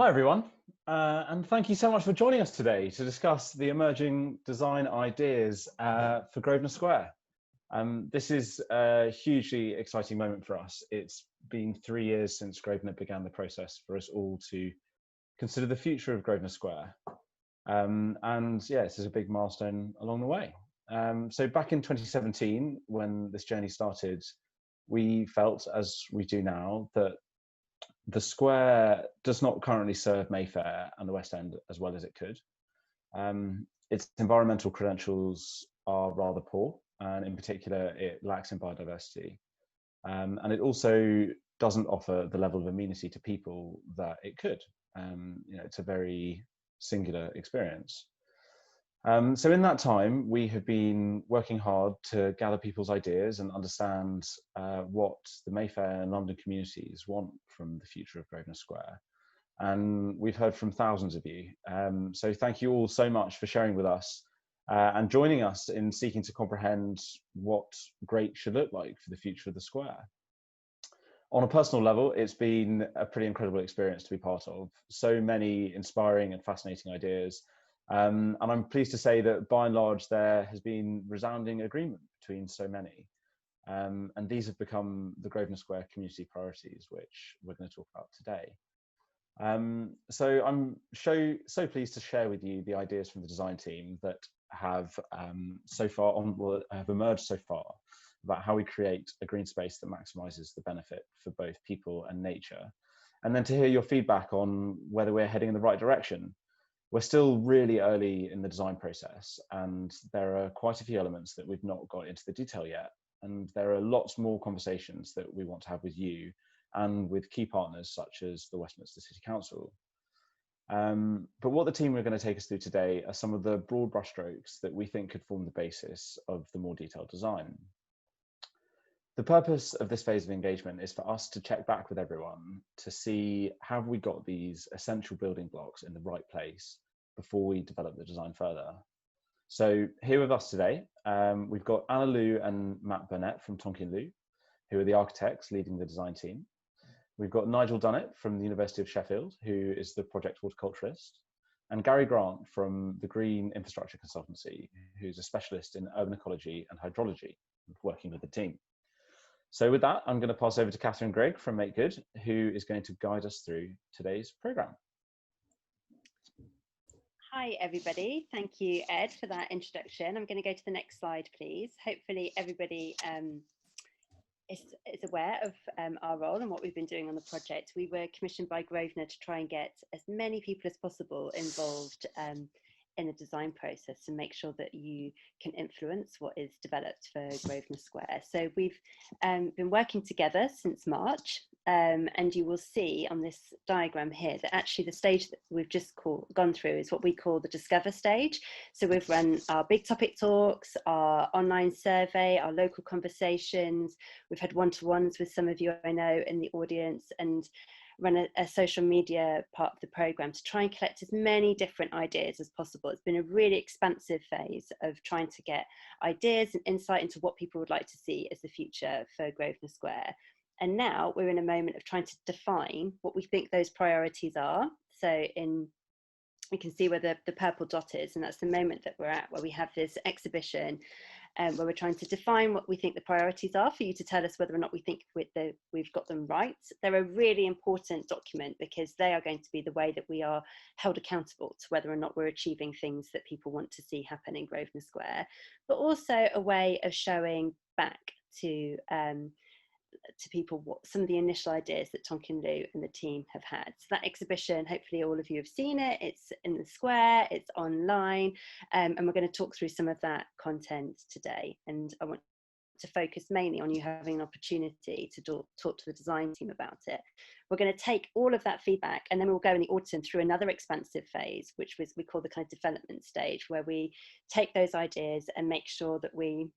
Hi everyone, and thank you so much for joining us today to discuss the emerging design ideas for Grosvenor Square. This is a hugely exciting moment for us. It's been 3 years since Grosvenor began the process for us all to consider the future of Grosvenor Square. And yeah, this is a big milestone along the way. So back in 2017, when this journey started, we felt, as we do now, that the square does not currently serve Mayfair and the West End as well as it could. Its environmental credentials are rather poor, and in particular, it lacks in biodiversity. And it also doesn't offer the level of amenity to people that it could. It's a very singular experience. So in that time, we have been working hard to gather people's ideas and understand what the Mayfair and London communities want from the future of Grosvenor Square. And we've heard from thousands of you. So thank you all so much for sharing with us and joining us in seeking to comprehend what great should look like for the future of the square. On a personal level, it's been a pretty incredible experience to be part of. So many inspiring and fascinating ideas. And I'm pleased to say that by and large, there has been resounding agreement between so many. And these have become the Grosvenor Square Community Priorities, which we're going to talk about today. So I'm so pleased to share with you the ideas from the design team that have have emerged so far about how we create a green space that maximizes the benefit for both people and nature. And then to hear your feedback on whether we're heading in the right direction. We're still really early in the design process, and there are quite a few elements that we've not got into the detail yet. And there are lots more conversations that we want to have with you and with key partners such as the Westminster City Council. But what the team are going to take us through today are some of the broad brushstrokes that we think could form the basis of the more detailed design. The purpose of this phase of engagement is for us to check back with everyone to see, have we got these essential building blocks in the right place before we develop the design further. So here with us today, we've got Anna Liu and Matt Burnett from Tonkin Liu, who are the architects leading the design team. We've got Nigel Dunnett from the University of Sheffield, who is the project horticulturist, and Gary Grant from the Green Infrastructure Consultancy, who's a specialist in urban ecology and hydrology, working with the team. So with that, I'm going to pass over to Catherine Gregg from Make Good, who is going to guide us through today's programme. Hi, everybody. Thank you, Ed, for that introduction. I'm going to go to the next slide, please. Hopefully everybody is aware of our role and what we've been doing on the project. We were commissioned by Grosvenor to try and get as many people as possible involved in the design process and make sure that you can influence what is developed for Grosvenor Square. So we've been working together since March, and you will see on this diagram here that actually the stage that we've just gone through is what we call the Discover stage. So we've run our big topic talks, our online survey, our local conversations. We've had one-to-ones with some of you I know in the audience, and run a social media part of the programme to try and collect as many different ideas as possible. It's been a really expansive phase of trying to get ideas and insight into what people would like to see as the future for Grosvenor Square. And now we're in a moment of trying to define what we think those priorities are. So we can see where the purple dot is, and that's the moment that we're at, where we have this exhibition where we're trying to define what we think the priorities are for you to tell us whether or not we think we've got them right. They're a really important document because they are going to be the way that we are held accountable to whether or not we're achieving things that people want to see happen in Grosvenor Square, but also a way of showing back to people what some of the initial ideas that Tonkin Liu and the team have had. So that exhibition, hopefully all of you have seen it. It's in the square, it's online, and we're going to talk through some of that content today. And I want to focus mainly on you having an opportunity to talk to the design team about it. We're going to take all of that feedback, and then we'll go in the autumn through another expansive phase, which we call the kind of development stage, where we take those ideas and make sure that we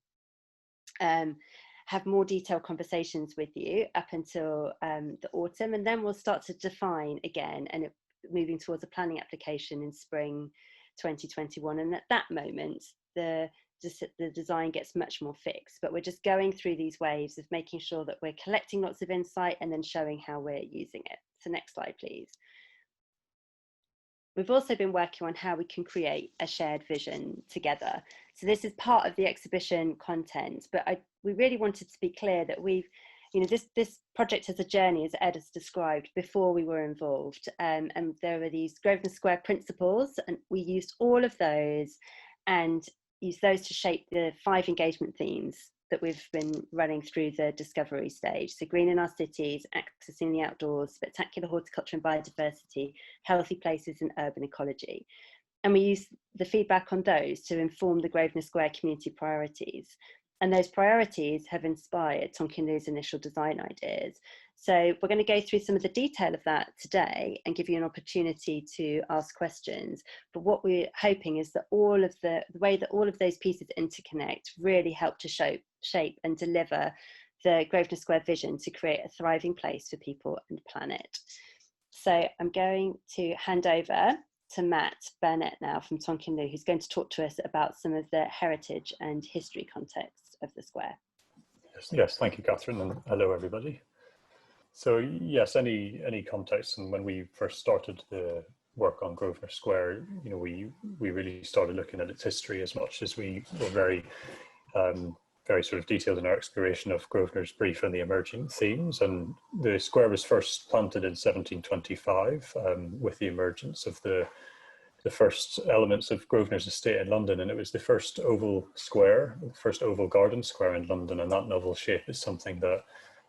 have more detailed conversations with you up until the autumn, and then we'll start to define again and moving towards a planning application in spring 2021. And at that moment, the design gets much more fixed, but we're just going through these waves of making sure that we're collecting lots of insight and then showing how we're using it. So next slide, please. we've also been working on how we can create a shared vision together. So this is part of the exhibition content, but we really wanted to be clear that this project is a journey, as Ed has described, before we were involved. And there are these Grosvenor Square principles, and we used all of those and used those to shape the 5 engagement themes that we've been running through the discovery stage. So green in our cities, accessing the outdoors, spectacular horticulture and biodiversity, healthy places and urban ecology. And we use the feedback on those to inform the Grosvenor Square Community Priorities. And those priorities have inspired Tonkin Liu's initial design ideas. So we're going to go through some of the detail of that today and give you an opportunity to ask questions. But what we're hoping is that the way that all of those pieces interconnect really help to shape and deliver the Grosvenor Square vision to create a thriving place for people and planet. So I'm going to hand over to Matt Burnett now from Tonkin Liu, who's going to talk to us about some of the heritage and history context of the square. Yes, thank you, Catherine, and hello, everybody. So yes, any context, and when we first started the work on Grosvenor Square, we really started looking at its history as much as we were very sort of detailed in our exploration of Grosvenor's brief and the emerging themes. And the square was first planted in 1725 with the emergence of the first elements of Grosvenor's estate in London, and it was the first oval square, the first oval garden square in London, and that novel shape is something that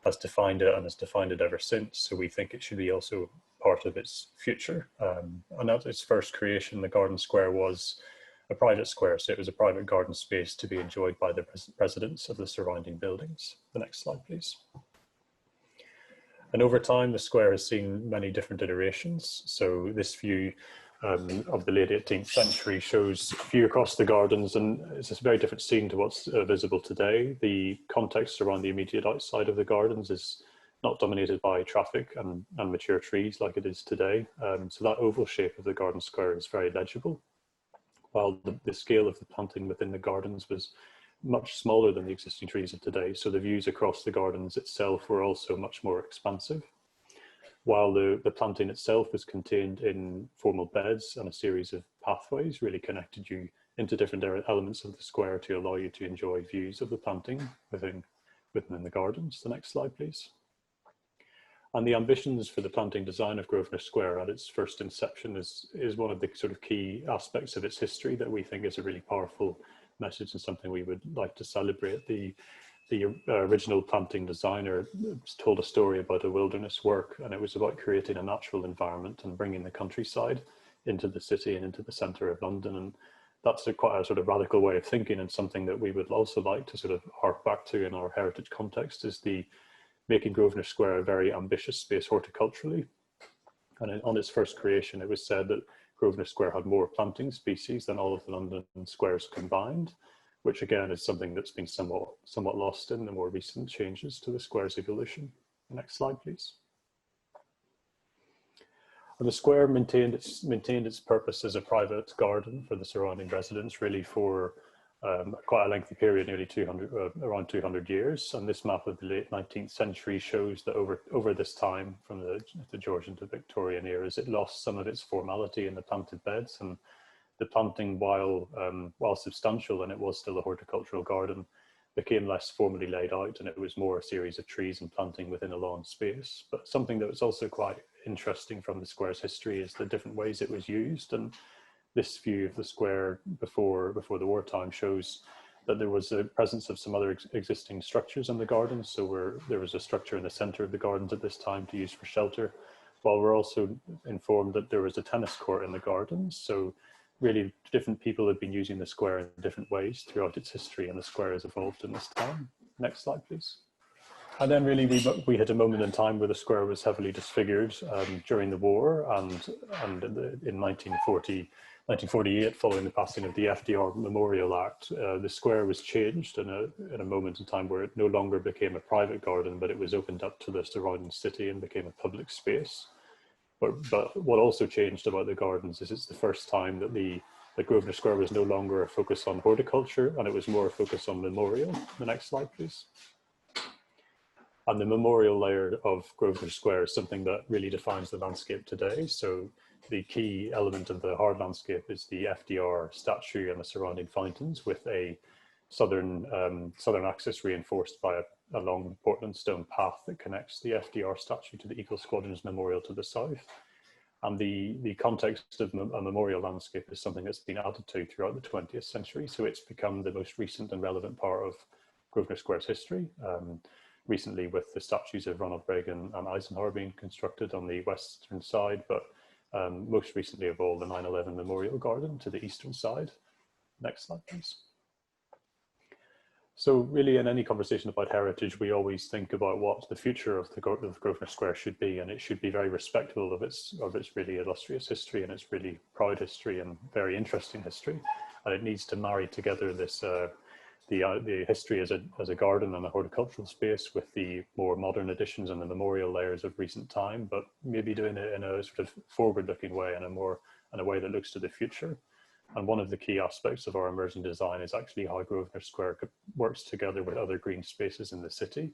has defined it and has defined it ever since. So we think it should be also part of its future. And at its first creation, the garden square was a private square, so it was a private garden space to be enjoyed by the residents of the surrounding buildings. The next slide, please. And over time, the square has seen many different iterations. So this view of the late 18th century shows a view across the gardens, and it's a very different scene to what's visible today. The context around the immediate outside of the gardens is not dominated by traffic and mature trees like it is today. So that oval shape of the garden square is very legible, while the scale of the planting within the gardens was much smaller than the existing trees of today. So the views across the gardens itself were also much more expansive, while the planting itself was contained in formal beds and a series of pathways really connected you into different elements of the square to allow you to enjoy views of the planting within the gardens. The next slide, please. And the ambitions for the planting design of Grosvenor Square at its first inception is one of the sort of key aspects of its history that we think is a really powerful message and something we would like to celebrate. The original planting designer told a story about a wilderness work, and it was about creating a natural environment and bringing the countryside into the city and into the centre of London. And that's quite a sort of radical way of thinking, and something that we would also like to sort of hark back to in our heritage context is making Grosvenor Square a very ambitious space horticulturally. And on its first creation, it was said that Grosvenor Square had more planting species than all of the London squares combined, which again is something that's been somewhat lost in the more recent changes to the square's evolution. Next slide, please. And the square maintained its purpose as a private garden for the surrounding residents, really for quite a lengthy period, nearly around 200 years. And this map of the late 19th century shows that over this time, from the Georgian to Victorian eras, it lost some of its formality in the planted beds, and the planting, while substantial, and it was still a horticultural garden, became less formally laid out, and it was more a series of trees and planting within a lawn space. But something that was also quite interesting from the square's history is the different ways it was used. And this view of the square before the wartime shows that there was a presence of some other existing structures in the gardens. So there was a structure in the center of the gardens at this time to use for shelter, while we're also informed that there was a tennis court in the gardens. So really different people have been using the square in different ways throughout its history, and the square has evolved in this time. Next slide, please. And then really we hit a moment in time where the square was heavily disfigured during the war, and in 1948, following the passing of the FDR Memorial Act, the square was changed in a moment in time where it no longer became a private garden, but it was opened up to the surrounding city and became a public space. But what also changed about the gardens is it's the first time that the Grosvenor Square was no longer a focus on horticulture, and it was more a focus on memorial. The next slide, please. And the memorial layer of Grosvenor Square is something that really defines the landscape today. So the key element of the hard landscape is the FDR statue and the surrounding fountains, with a southern axis reinforced by a long Portland stone path that connects the FDR statue to the Eagle Squadron's memorial to the south. And the context of a memorial landscape is something that's been added to throughout the 20th century. So it's become the most recent and relevant part of Grosvenor Square's history. Recently with the statues of Ronald Reagan and Eisenhower being constructed on the western side, but most recently of all, the 9/11 Memorial Garden to the eastern side. Next slide, please. So really, in any conversation about heritage, we always think about what the future of Grosvenor Square should be, and it should be very respectful of its really illustrious history and its really proud history and very interesting history. And it needs to marry together this the history as a garden and a horticultural space with the more modern additions and the memorial layers of recent time, but maybe doing it in a sort of forward-looking way and in a way that looks to the future. And one of the key aspects of our emerging design is actually how Grosvenor Square works together with other green spaces in the city.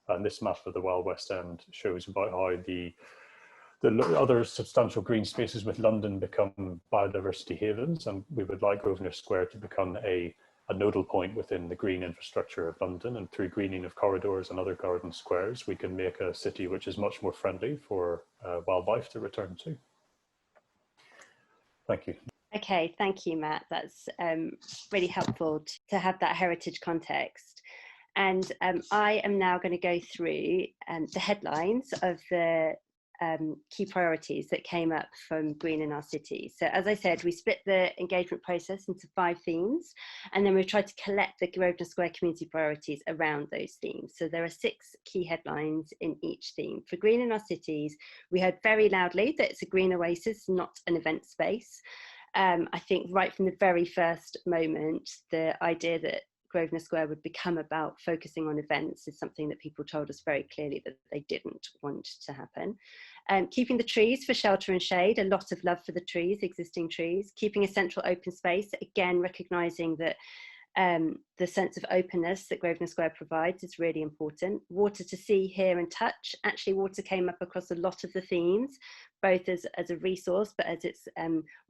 And this map of the Wild West End shows about how the other substantial green spaces with London become biodiversity havens, and we would like Grosvenor Square to become a nodal point within the green infrastructure of London. And through greening of corridors and other garden squares, we can make a city which is much more friendly for wildlife to return to. Thank you. Okay, thank you, Matt. That's really helpful to have that heritage context. And I am now going to go through the headlines of the key priorities that came up from Green in Our City. So as I said, we split the engagement process into 5 themes, and then we've tried to collect the Grosvenor Square community priorities around those themes. So there are 6 key headlines in each theme. For Green in Our Cities, we heard very loudly that it's a green oasis, not an event space. I think right from the very first moment, the idea that Grosvenor Square would become about focusing on events is something that people told us very clearly that they didn't want to happen. Keeping the trees for shelter and shade, a lot of love for the trees, existing trees. Keeping a central open space, again, recognising that the sense of openness that Grosvenor Square provides is really important. Water to see, hear and touch. Actually, water came up across a lot of the themes, both as a resource, but as its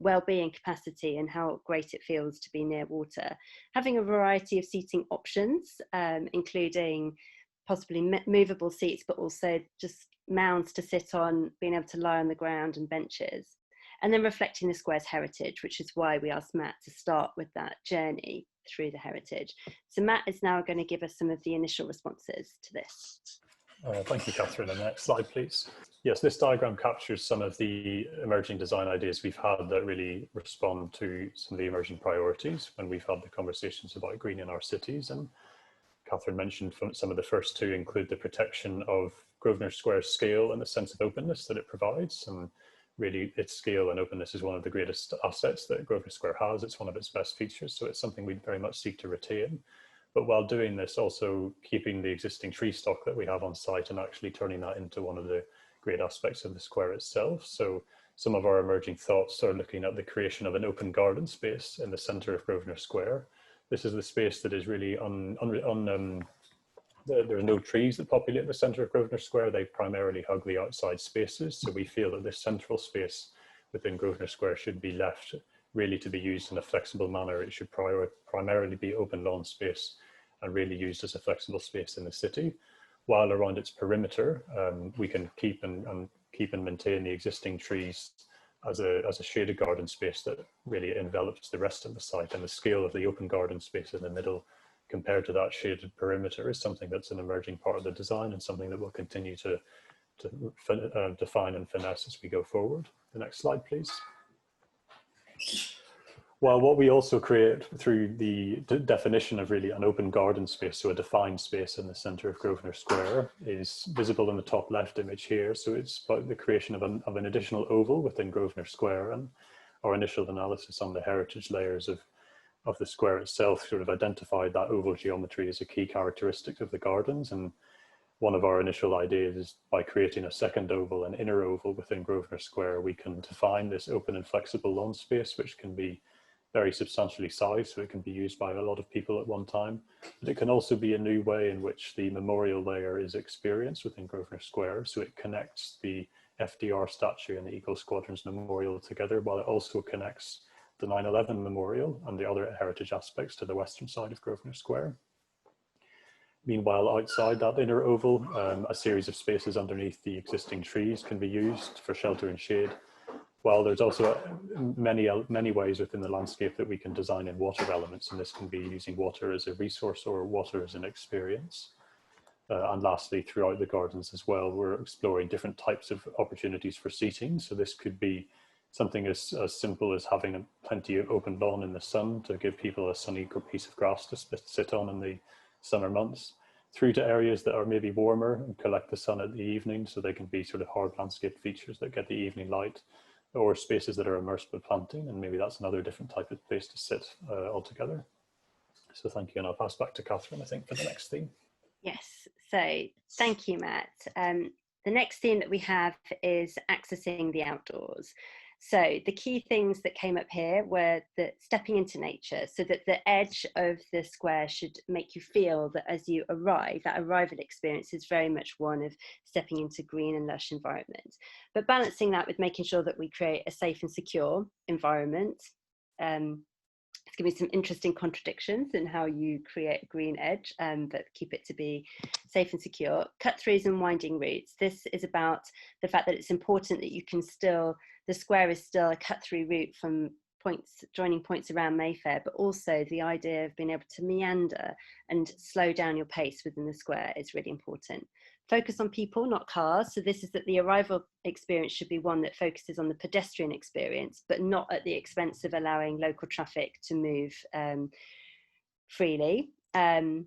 well-being capacity and how great it feels to be near water. Having a variety of seating options, including possibly movable seats, but also just mounds to sit on, being able to lie on the ground and benches. And then reflecting the square's heritage, which is why we asked Matt to start with that journey through the heritage. So Matt is now going to give us some of the initial responses to this. Thank you, Catherine. And next slide, please. Yes, this diagram captures some of the emerging design ideas we've had that really respond to some of the emerging priorities when we've had the conversations about green in our cities. And Catherine mentioned some of the first 2 include the protection of Grosvenor Square's scale and the sense of openness that it provides. And really, its scale and openness is one of the greatest assets that Grosvenor Square has. It's one of its best features, so it's something we very much seek to retain. But while doing this, also keeping the existing tree stock that we have on site and actually turning that into one of the great aspects of the square itself. So some of our emerging thoughts are looking at the creation of an open garden space in the centre of Grosvenor Square. This is the space that is really there are no trees that populate the centre of Grosvenor Square. They primarily hug the outside spaces. So we feel that this central space within Grosvenor Square should be left really to be used in a flexible manner. It should primarily be open lawn space and really used as a flexible space in the city. While around its perimeter, we can keep and maintain the existing trees as a shaded garden space that really envelops the rest of the site. And the scale of the open garden space in the middle compared to that shaded perimeter is something that's an emerging part of the design and something that we'll continue to define and finesse as we go forward. The next slide, please. Well, what we also create through the definition of really an open garden space, so a defined space in the centre of Grosvenor Square, is visible in the top left image here. So it's about the creation of an additional oval within Grosvenor Square, and our initial analysis on the heritage layers of the square itself sort of identified that oval geometry as a key characteristic of the gardens. And one of our initial ideas is by creating a second oval, an inner oval within Grosvenor Square, we can define this open and flexible lawn space, which can be very substantially sized, so it can be used by a lot of people at one time. But it can also be a new way in which the memorial layer is experienced within Grosvenor Square. So it connects the FDR statue and the Eagle Squadron's memorial together, while it also connects the 9/11 memorial and the other heritage aspects to the western side of Grosvenor Square. Meanwhile, outside that inner oval, a series of spaces underneath the existing trees can be used for shelter and shade, while there's also many ways within the landscape that we can design in water elements, and this can be using water as a resource or water as an experience. And lastly, throughout the gardens as well, we're exploring different types of opportunities for seating. So this could be something as simple as having plenty of open lawn in the sun to give people a sunny piece of grass to sit on in the summer months, through to areas that are maybe warmer and collect the sun at the evening, so they can be sort of hard landscape features that get the evening light, or spaces that are immersed with planting, and maybe that's another different type of place to sit altogether. So thank you, and I'll pass back to Catherine, I think, for the next theme. Yes, so thank you, Matt. The next theme that we have is accessing the outdoors. So the key things that came up here were that stepping into nature, so that the edge of the square should make you feel that as you arrive, that arrival experience is very much one of stepping into green and lush environment. But balancing that with making sure that we create a safe and secure environment. It's going to be some interesting contradictions in how you create a green edge, but keep it to be safe and secure. Cut-throughs and winding routes. This is about the fact that it's important that you can still, the square is still a cut-through route from points, joining points around Mayfair, but also the idea of being able to meander and slow down your pace within the square is really important. Focus on people, not cars. So this is that the arrival experience should be one that focuses on the pedestrian experience, but not at the expense of allowing local traffic to move freely. And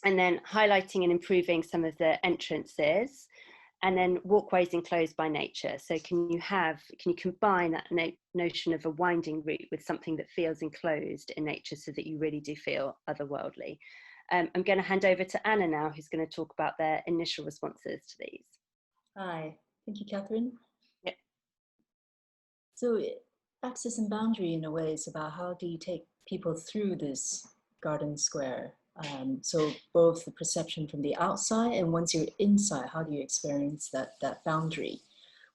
then highlighting and improving some of the entrances, and then walkways enclosed by nature. So can you combine that notion of a winding route with something that feels enclosed in nature, so that you really do feel otherworldly? I'm going to hand over to Anna now, who's going to talk about their initial responses to these. Hi, thank you, Catherine. Yep. So access and boundary, in a way, is about how do you take people through this garden square. So both the perception from the outside, and once you're inside, how do you experience that boundary?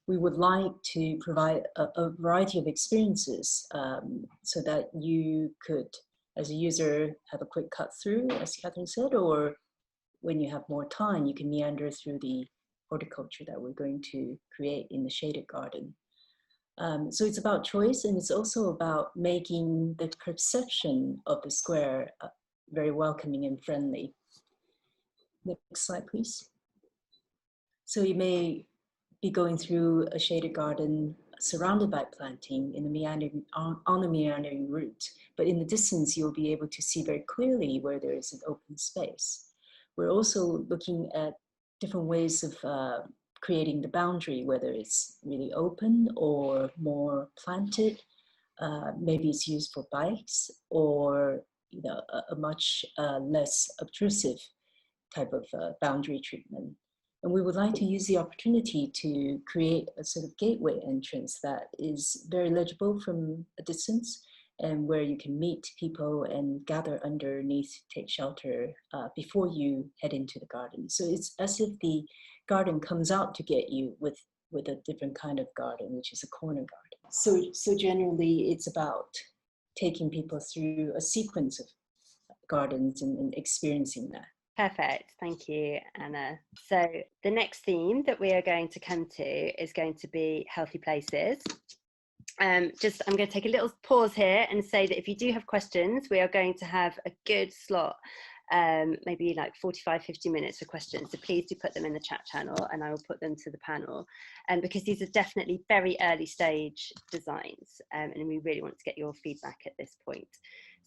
We would like to provide a variety of experiences so that you could, as a user, have a quick cut through, as Catherine said, or when you have more time, you can meander through the horticulture that we're going to create in the shaded garden. So it's about choice, and it's also about making the perception of the square very welcoming and friendly. Next slide, please. So you may be going through a shaded garden surrounded by planting in the meandering, on a meandering route, but in the distance you'll be able to see very clearly where there is an open space. We're also looking at different ways of creating the boundary, whether it's really open or more planted. Maybe it's used for bikes, or a much less obtrusive type of boundary treatment. And we would like to use the opportunity to create a sort of gateway entrance that is very legible from a distance, and where you can meet people and gather underneath, take shelter before you head into the garden. So it's as if the garden comes out to get you with a different kind of garden, which is a corner garden. So generally it's about taking people through a sequence of gardens and experiencing that. Perfect, thank you, Anna. So the next theme that we are going to come to is going to be healthy places. I'm going to take a little pause here and say that if you do have questions, we are going to have a good slot, maybe like 45-50 minutes for questions. So please do put them in the chat channel, and I will put them to the panel. Because these are definitely very early stage designs, and we really want to get your feedback at this point.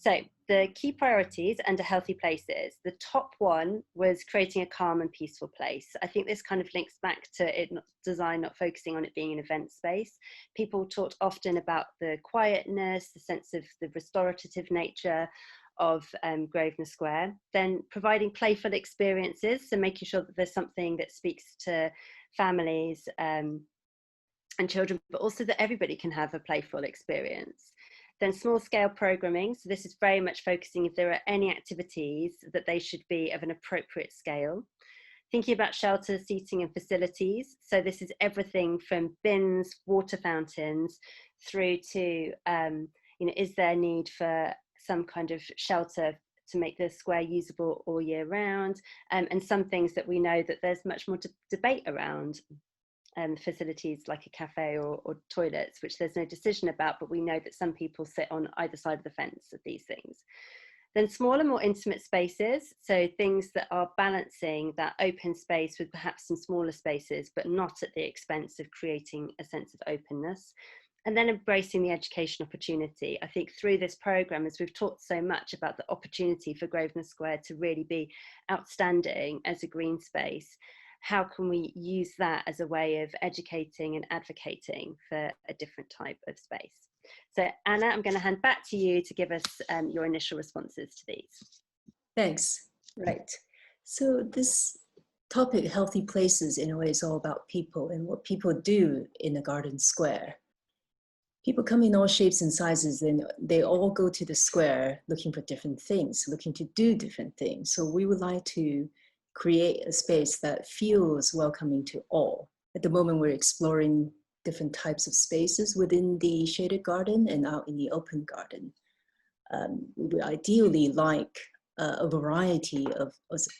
So the key priorities under healthy places, the top one was creating a calm and peaceful place. I think this kind of links back to design not focusing on it being an event space. People talked often about the quietness, the sense of the restorative nature of Grosvenor Square. Then providing playful experiences, so making sure that there's something that speaks to families and children, but also that everybody can have a playful experience. Then small scale programming. So this is very much focusing if there are any activities that they should be of an appropriate scale. thinking about shelter, seating and facilities. So this is everything from bins, water fountains, through to, you know, is there a need for some kind of shelter to make the square usable all year round? And some things that we know that there's much more debate around, facilities like a cafe or toilets, which there's no decision about, but we know that some people sit on either side of the fence of these things. Then smaller, more intimate spaces, so things that are balancing that open space with perhaps some smaller spaces, but not at the expense of creating a sense of openness. And then embracing the education opportunity. I think through this programme, as we've talked so much about the opportunity for Grosvenor Square to really be outstanding as a green space, how can we use that as a way of educating and advocating for a different type of space? So Anna, I'm going to hand back to you to give us your initial responses to these. Thanks. Right. So this topic, healthy places, in a way is all about people and what people do in a garden square. People come in all shapes and sizes, and they all go to the square looking for different things, looking to do different things. So we would like to create a space that feels welcoming to all. At the moment, we're exploring different types of spaces within the shaded garden and out in the open garden. We would ideally like a variety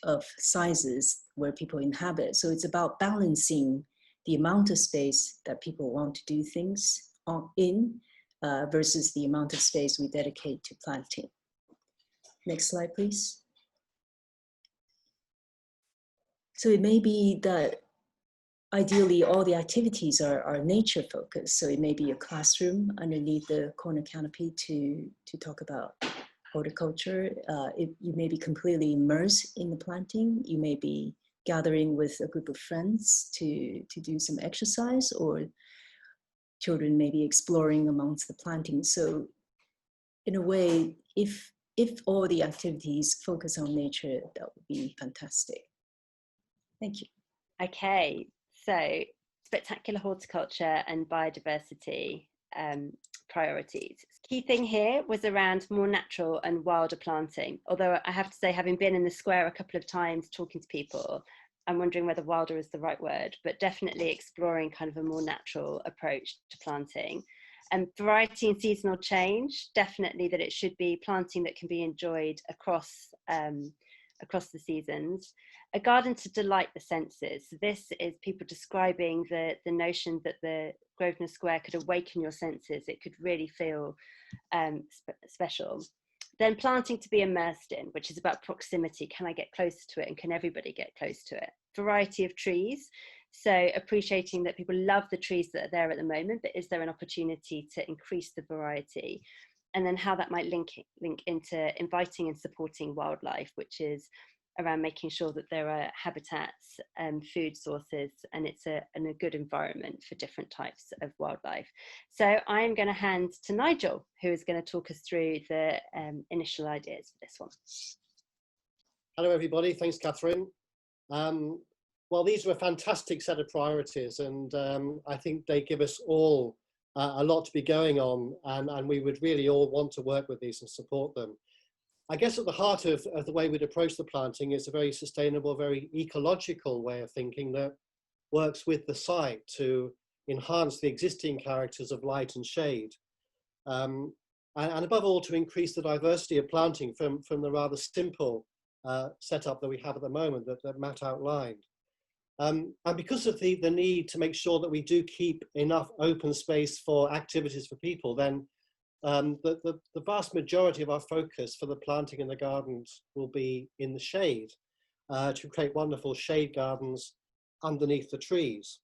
of sizes where people inhabit. So it's about balancing the amount of space that people want to do things in versus the amount of space we dedicate to planting. Next slide, please. So it may be that ideally all the activities are nature focused. So it may be a classroom underneath the corner canopy to talk about horticulture. You may be completely immersed in the planting. You may be gathering with a group of friends to do some exercise, or children may be exploring amongst the planting. So in a way, if all the activities focus on nature, that would be fantastic. Thank you. Okay, so spectacular horticulture and biodiversity priorities. Key thing here was around more natural and wilder planting. Although I have to say, having been in the square a couple of times talking to people, I'm wondering whether wilder is the right word, but definitely exploring kind of a more natural approach to planting. And variety and seasonal change, definitely that it should be planting that can be enjoyed across the seasons. A garden to delight the senses. So this is people describing the notion that the Grosvenor Square could awaken your senses. It could really feel special. Then planting to be immersed in, which is about proximity. Can I get close to it, and can everybody get close to it? Variety of trees. So appreciating that people love the trees that are there at the moment, but is there an opportunity to increase the variety? And then how that might link into inviting and supporting wildlife, which is around making sure that there are habitats and food sources, and it's a good environment for different types of wildlife. So I'm going to hand to Nigel, who is going to talk us through the initial ideas for this one. Hello, everybody. Thanks, Catherine. Well, these are a fantastic set of priorities, and I think they give us all a lot to be going on, and we would really all want to work with these and support them. I guess at the heart of the way we'd approach the planting is a very sustainable, very ecological way of thinking that works with the site to enhance the existing characters of light and shade. And above all, to increase the diversity of planting from the rather simple setup that we have at the moment that Matt outlined. And because of the need to make sure that we do keep enough open space for activities for people, then the vast majority of our focus for the planting in the gardens will be in the shade to create wonderful shade gardens underneath the trees.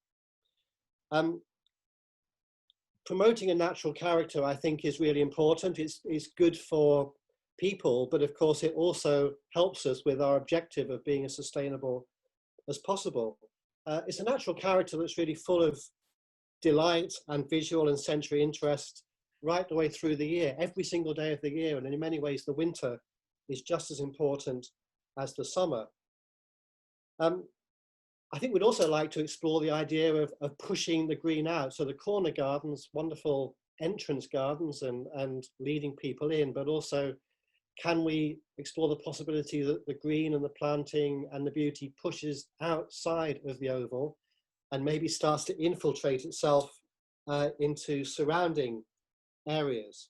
Promoting a natural character, I think, is really important. It's good for people, but of course it also helps us with our objective of being as sustainable as possible. It's a natural character that's really full of delight and visual and sensory interest right the way through the year, every single day of the year. And in many ways, the winter is just as important as the summer. I think we'd also like to explore the idea of pushing the green out. So the corner gardens, wonderful entrance gardens and leading people in, but also can we explore the possibility that the green and the planting and the beauty pushes outside of the oval and maybe starts to infiltrate itself into surrounding areas?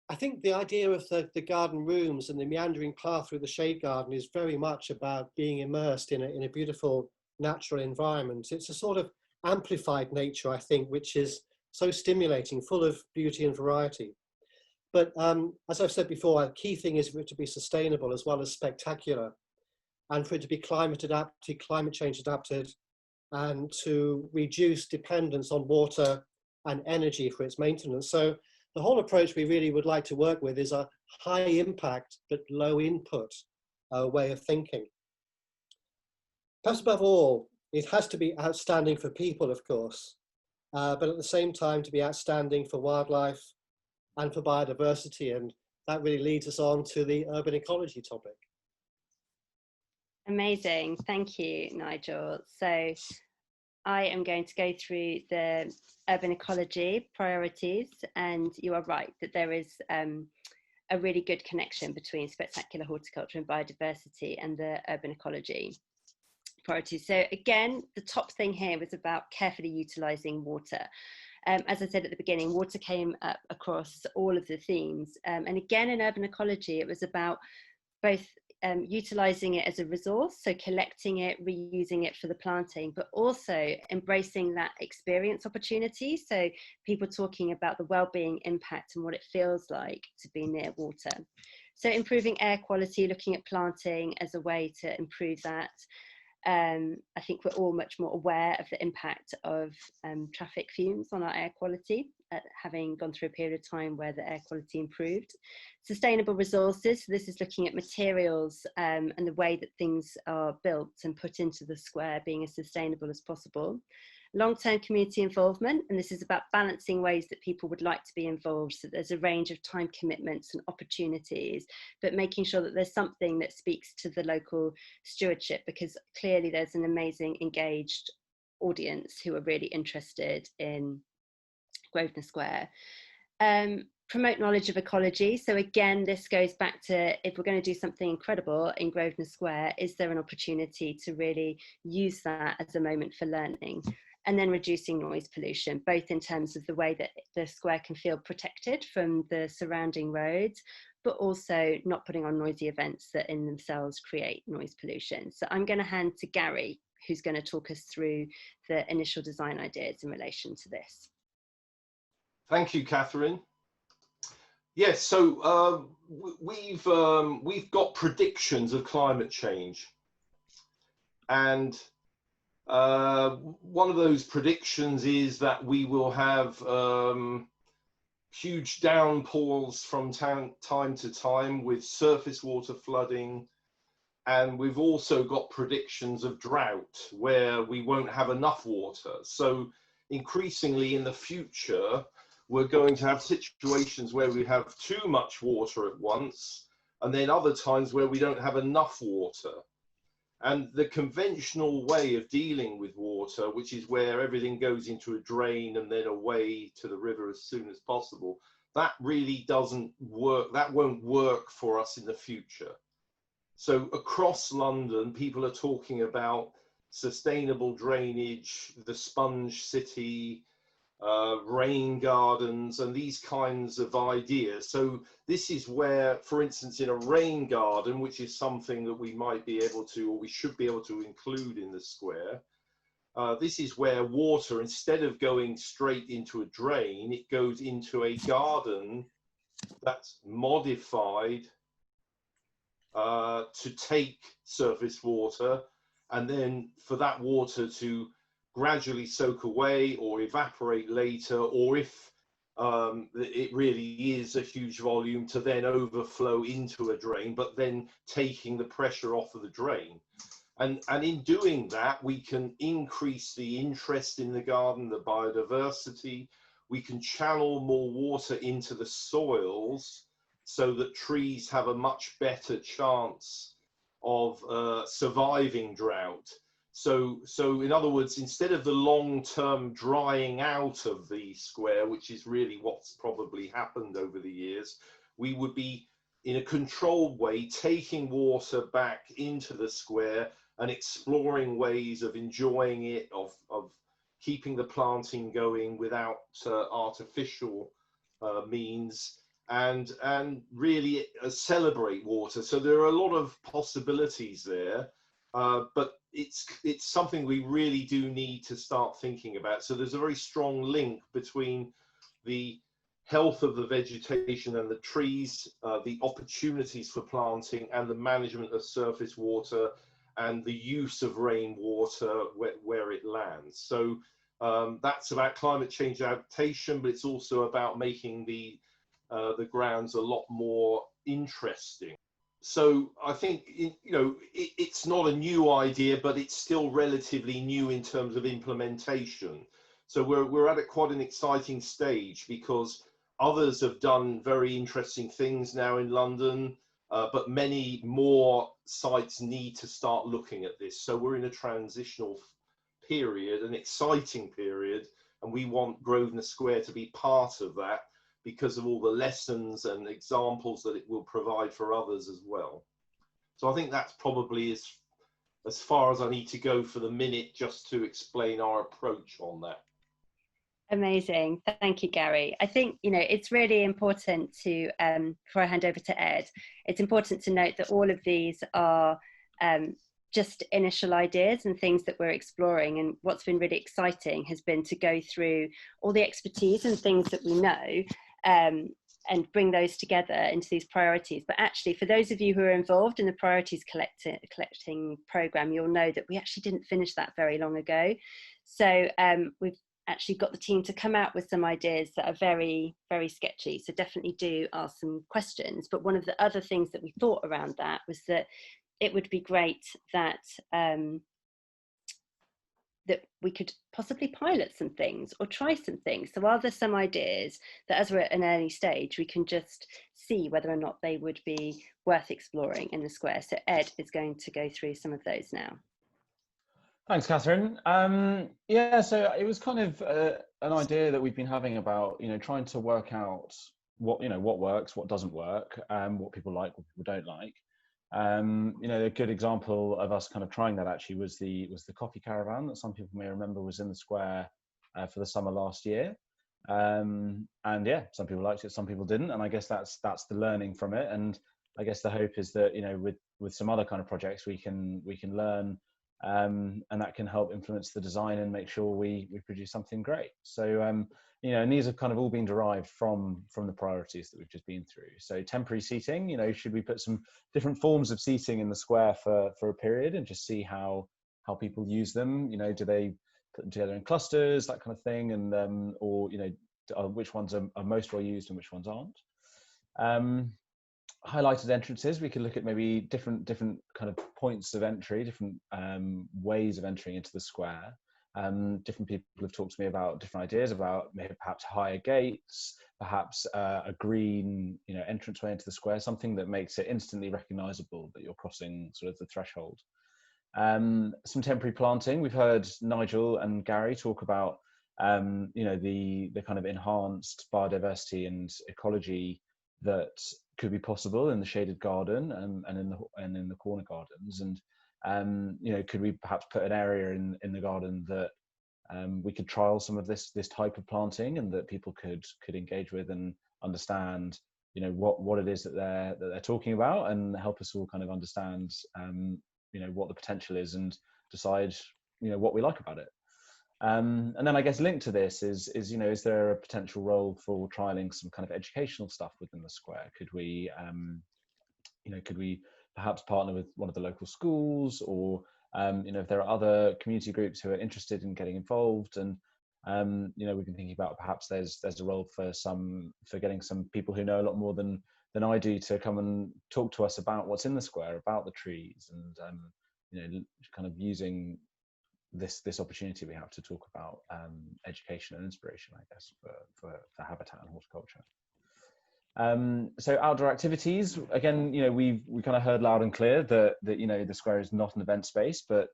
I think the idea of the garden rooms and the meandering path through the shade garden is very much about being immersed in a beautiful natural environment. It's a sort of amplified nature, I think, which is so stimulating, full of beauty and variety. But as I've said before, the key thing is for it to be sustainable as well as spectacular, and for it to be climate adapted, climate change adapted, and to reduce dependence on water and energy for its maintenance. So the whole approach we really would like to work with is a high impact but low input way of thinking. Perhaps above all, it has to be outstanding for people, of course, but at the same time to be outstanding for wildlife and for biodiversity. And that really leads us on to the urban ecology topic. Amazing, thank you, Nigel. So I am going to go through the urban ecology priorities, and you are right that there is a really good connection between spectacular horticulture and biodiversity and the urban ecology priorities. So again, the top thing here was about carefully utilising water. As I said at the beginning, water came up across all of the themes. And again, in urban ecology, it was about both utilising it as a resource, so collecting it, reusing it for the planting, but also embracing that experience opportunity. So people talking about the wellbeing impact and what it feels like to be near water. So improving air quality, looking at planting as a way to improve that. I think we're all much more aware of the impact of traffic fumes on our air quality, having gone through a period of time where the air quality improved. Sustainable resources, so this is looking at materials and the way that things are built and put into the square being as sustainable as possible. Long-term community involvement, and this is about balancing ways that people would like to be involved, so there's a range of time commitments and opportunities, but making sure that there's something that speaks to the local stewardship, because clearly there's an amazing engaged audience who are really interested in Grosvenor Square. Promote knowledge of ecology. So again, this goes back to, if we're going to do something incredible in Grosvenor Square, is there an opportunity to really use that as a moment for learning? And then reducing noise pollution, both in terms of the way that the square can feel protected from the surrounding roads, but also not putting on noisy events that in themselves create noise pollution. So I'm going to hand to Gary, who's going to talk us through the initial design ideas in relation to this. Thank you, Catherine. Yes, so we've got predictions of climate change, and one of those predictions is that we will have huge downpours from time to time with surface water flooding, and we've also got predictions of drought where we won't have enough water. So increasingly in the future, we're going to have situations where we have too much water at once, and then other times where we don't have enough water. And the conventional way of dealing with water, which is where everything goes into a drain and then away to the river as soon as possible, that really doesn't work. That won't work for us in the future. So across London, people are talking about sustainable drainage, the sponge city, rain gardens, and these kinds of ideas. So this is where, for instance, in a rain garden, which is something that we might be able to, or we should be able to include in the square, this is where water, instead of going straight into a drain, it goes into a garden that's modified to take surface water, and then for that water to gradually soak away or evaporate later, or if it really is a huge volume, to then overflow into a drain, but then taking the pressure off of the drain. And in doing that, we can increase the interest in the garden, the biodiversity. We can channel more water into the soils so that trees have a much better chance of surviving drought. So in other words, instead of the long-term drying out of the square, which is really what's probably happened over the years, we would be in a controlled way taking water back into the square and exploring ways of enjoying it, of keeping the planting going without artificial means, and really celebrate water. So there are a lot of possibilities there, but it's something we really do need to start thinking about. So there's a very strong link between the health of the vegetation and the trees, the opportunities for planting, and the management of surface water and the use of rainwater where it lands. So that's about climate change adaptation, but it's also about making the grounds a lot more interesting. So I think, it's not a new idea, but it's still relatively new in terms of implementation. So we're at quite an exciting stage, because others have done very interesting things now in London, but many more sites need to start looking at this. So we're in a transitional period, an exciting period, and we want Grosvenor Square to be part of that, because of all the lessons and examples that it will provide for others as well. So I think that's probably as far as I need to go for the minute, just to explain our approach on that. Amazing. Thank you, Gary. I think, it's really important to, before I hand over to Ed, it's important to note that all of these are just initial ideas and things that we're exploring. And what's been really exciting has been to go through all the expertise and things that we know, and bring those together into these priorities. But actually, for those of you who are involved in the priorities collecting program, you'll know that we actually didn't finish that very long ago. So we've actually got the team to come out with some ideas that are very, very sketchy. So definitely do ask some questions. But one of the other things that we thought around that was that it would be great that that we could possibly pilot some things or try some things. So are there some ideas that, as we're at an early stage, we can just see whether or not they would be worth exploring in the square? So Ed is going to go through some of those now. Thanks, Catherine. Yeah, so it was kind of an idea that we've been having about, trying to work out what works, what doesn't work, what people like, what people don't like. A good example of us kind of trying that actually was the coffee caravan that some people may remember was in the square for the summer last year. And yeah, some people liked it, some people didn't, and I guess that's the learning from it. And I guess the hope is that with some other kind of projects we can learn, and that can help influence the design and make sure we produce something great. So and these have kind of all been derived from the priorities that we've just been through. So temporary seating, should we put some different forms of seating in the square for a period and just see how people use them? Do they put them together in clusters, that kind of thing, and or which ones are most well used and which ones aren't? Highlighted entrances, we could look at maybe different kind of points of entry, different ways of entering into the square. Different people have talked to me about different ideas about maybe perhaps higher gates, perhaps a green entranceway into the square, something that makes it instantly recognizable that you're crossing sort of the threshold. Some temporary planting. We've heard Nigel and Gary talk about the kind of enhanced biodiversity and ecology that could be possible in the shaded garden and in the corner gardens. And could we perhaps put an area in the garden that we could trial some of this type of planting, and that people could engage with and understand what it is that they're talking about, and help us all kind of understand what the potential is and decide what we like about it. And then I guess linked to this is there a potential role for trialing some kind of educational stuff within the square? Could we perhaps partner with one of the local schools, or if there are other community groups who are interested in getting involved, and we've been thinking about perhaps there's a role for getting some people who know a lot more than I do to come and talk to us about what's in the square, about the trees, and kind of using this opportunity we have to talk about education and inspiration, I guess, for habitat and horticulture. So outdoor activities, again, we kind of heard loud and clear that the square is not an event space, but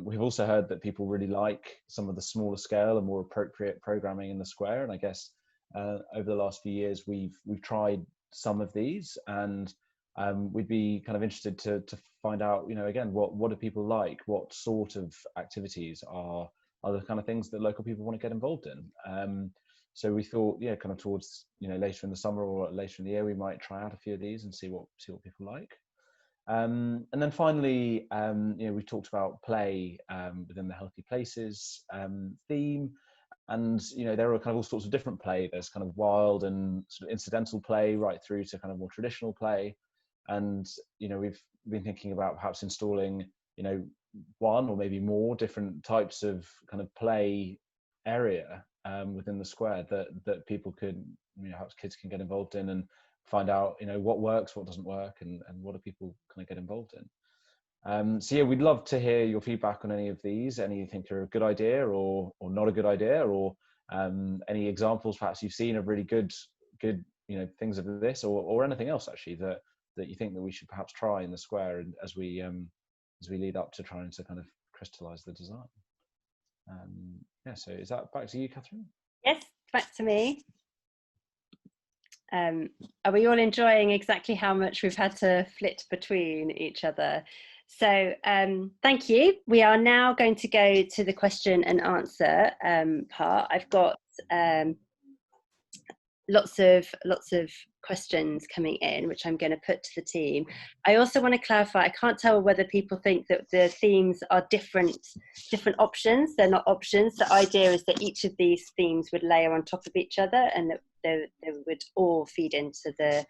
we've also heard that people really like some of the smaller scale and more appropriate programming in the square. And I guess over the last few years, we've tried some of these, and we'd be kind of interested to find out, again, what do people like? What sort of activities are the kind of things that local people want to get involved in? So we thought, kind of towards, later in the summer or later in the year, we might try out a few of these and see what people like. And then finally, we've talked about play within the Healthy Places theme. And, there are kind of all sorts of different play. There's kind of wild and sort of incidental play right through to kind of more traditional play. And, we've been thinking about perhaps installing, one or maybe more different types of kind of play area within the square that people could, perhaps kids can get involved in and find out, what works, what doesn't work, and what do people kind of get involved in. So yeah, we'd love to hear your feedback on any of these. Any you think are a good idea or not a good idea, or any examples perhaps you've seen of really good things of this, or anything else actually that you think that we should perhaps try in the square, and as we lead up to trying to kind of crystallize the design. Yeah, so is that back to you, Catherine? Yes, back to me. Are we all enjoying exactly how much we've had to flit between each other? So thank you. We are now going to go to the question and answer part. I've got lots of questions coming in, which I'm going to put to the team. I also want to clarify, I can't tell whether people think that the themes are different options. They're not options. The idea is that each of these themes would layer on top of each other, and that they would all feed into the